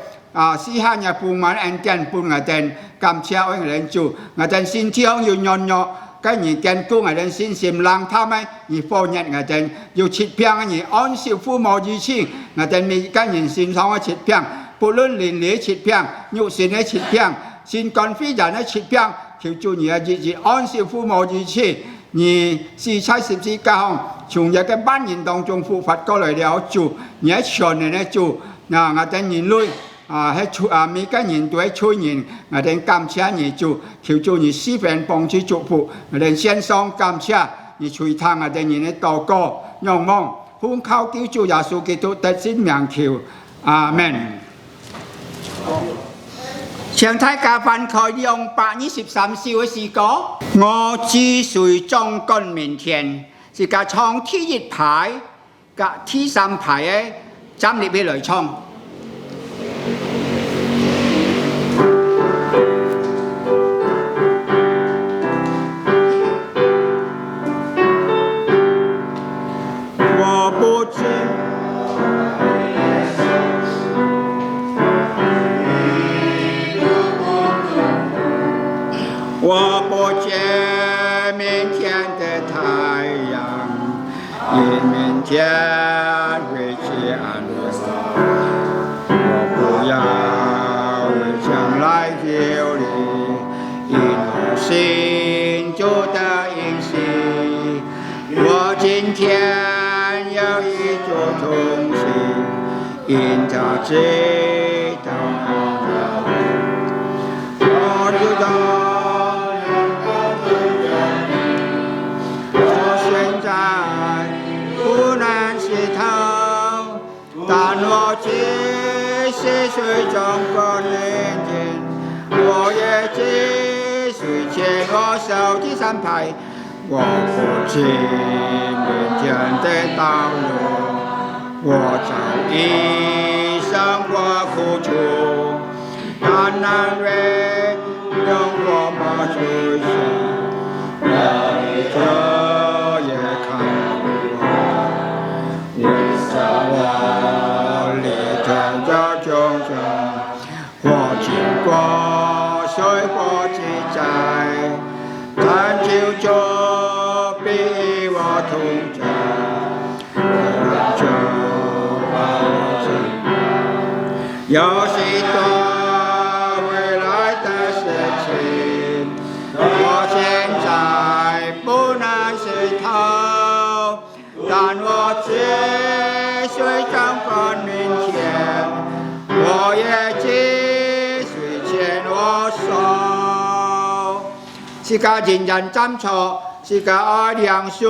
時限嘅補滿恩典俾我哋，感謝我哋主，我哋先將要軟弱。 cái gì kiến cố người dân xin xem lang tham ấy, gì phô nhận người dân yêu chít piang gì on siêu phu mò gì chi, người dân mi cái nhìn xin xong chít piang, phụ nữ liền lý chít piang, nhụ xin ấy chít piang, xin con phi giả ấy chít piang, thiếu chủ nghĩa gì on siêu phu mò gì chi, gì si sai sip si cao, chúng giờ cái ban nhìn đồng trong phụ Phật có lời đeo chủ, nhớ chuyện này chủ, người dân nhìn lui. Hay mấy cái nhìn tuổi chui nhìn người đến cảm謝你主，求主你施份幫助祝福，我哋獻上感謝，你垂聽我哋人嘅禱告，仰望奉靠救主耶穌基督得勝名求，阿門。請大家翻開223首嘅詩歌，我只隨眾君明天，是個唱第1排、第3排嘅站立起來唱。 我不见明天的太阳，因明天会去安稳。我不要为将来忧虑，因我心主的应许。我今天有一座同行，因他知道我知道。 但我只是随中国人间，我也只是牵我手第3排，我不知明天的道路，我早已生活苦楚，但难为让我把追想，我也看我，为什么？ 我经过水火之灾，但救主比我同在，就把我有许多未来的事情，我现在不能知透，但我只随着光明天。 我也只是牵我手，是个人人站错，是个爱良树，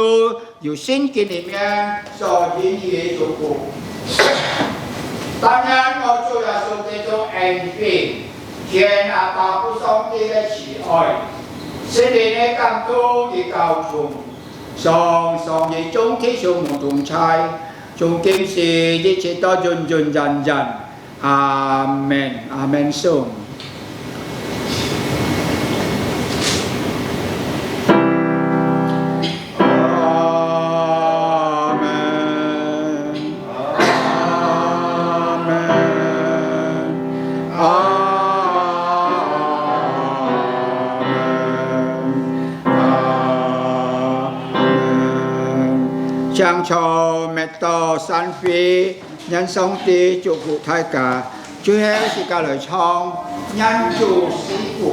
有聖經裡面所言語嘅祝福。當然，我主耶穌這種恩典，天阿爸父上帝嘅慈愛，聖靈嘅感動與交通，上帝總體上無同在，從今時一直到永永遠遠。阿門，阿門頌。Trang cho mẹ to san phi nhân song ti chúc phụ thai cả Chúa hết sự cả lời trong nhân chủ sĩ phụ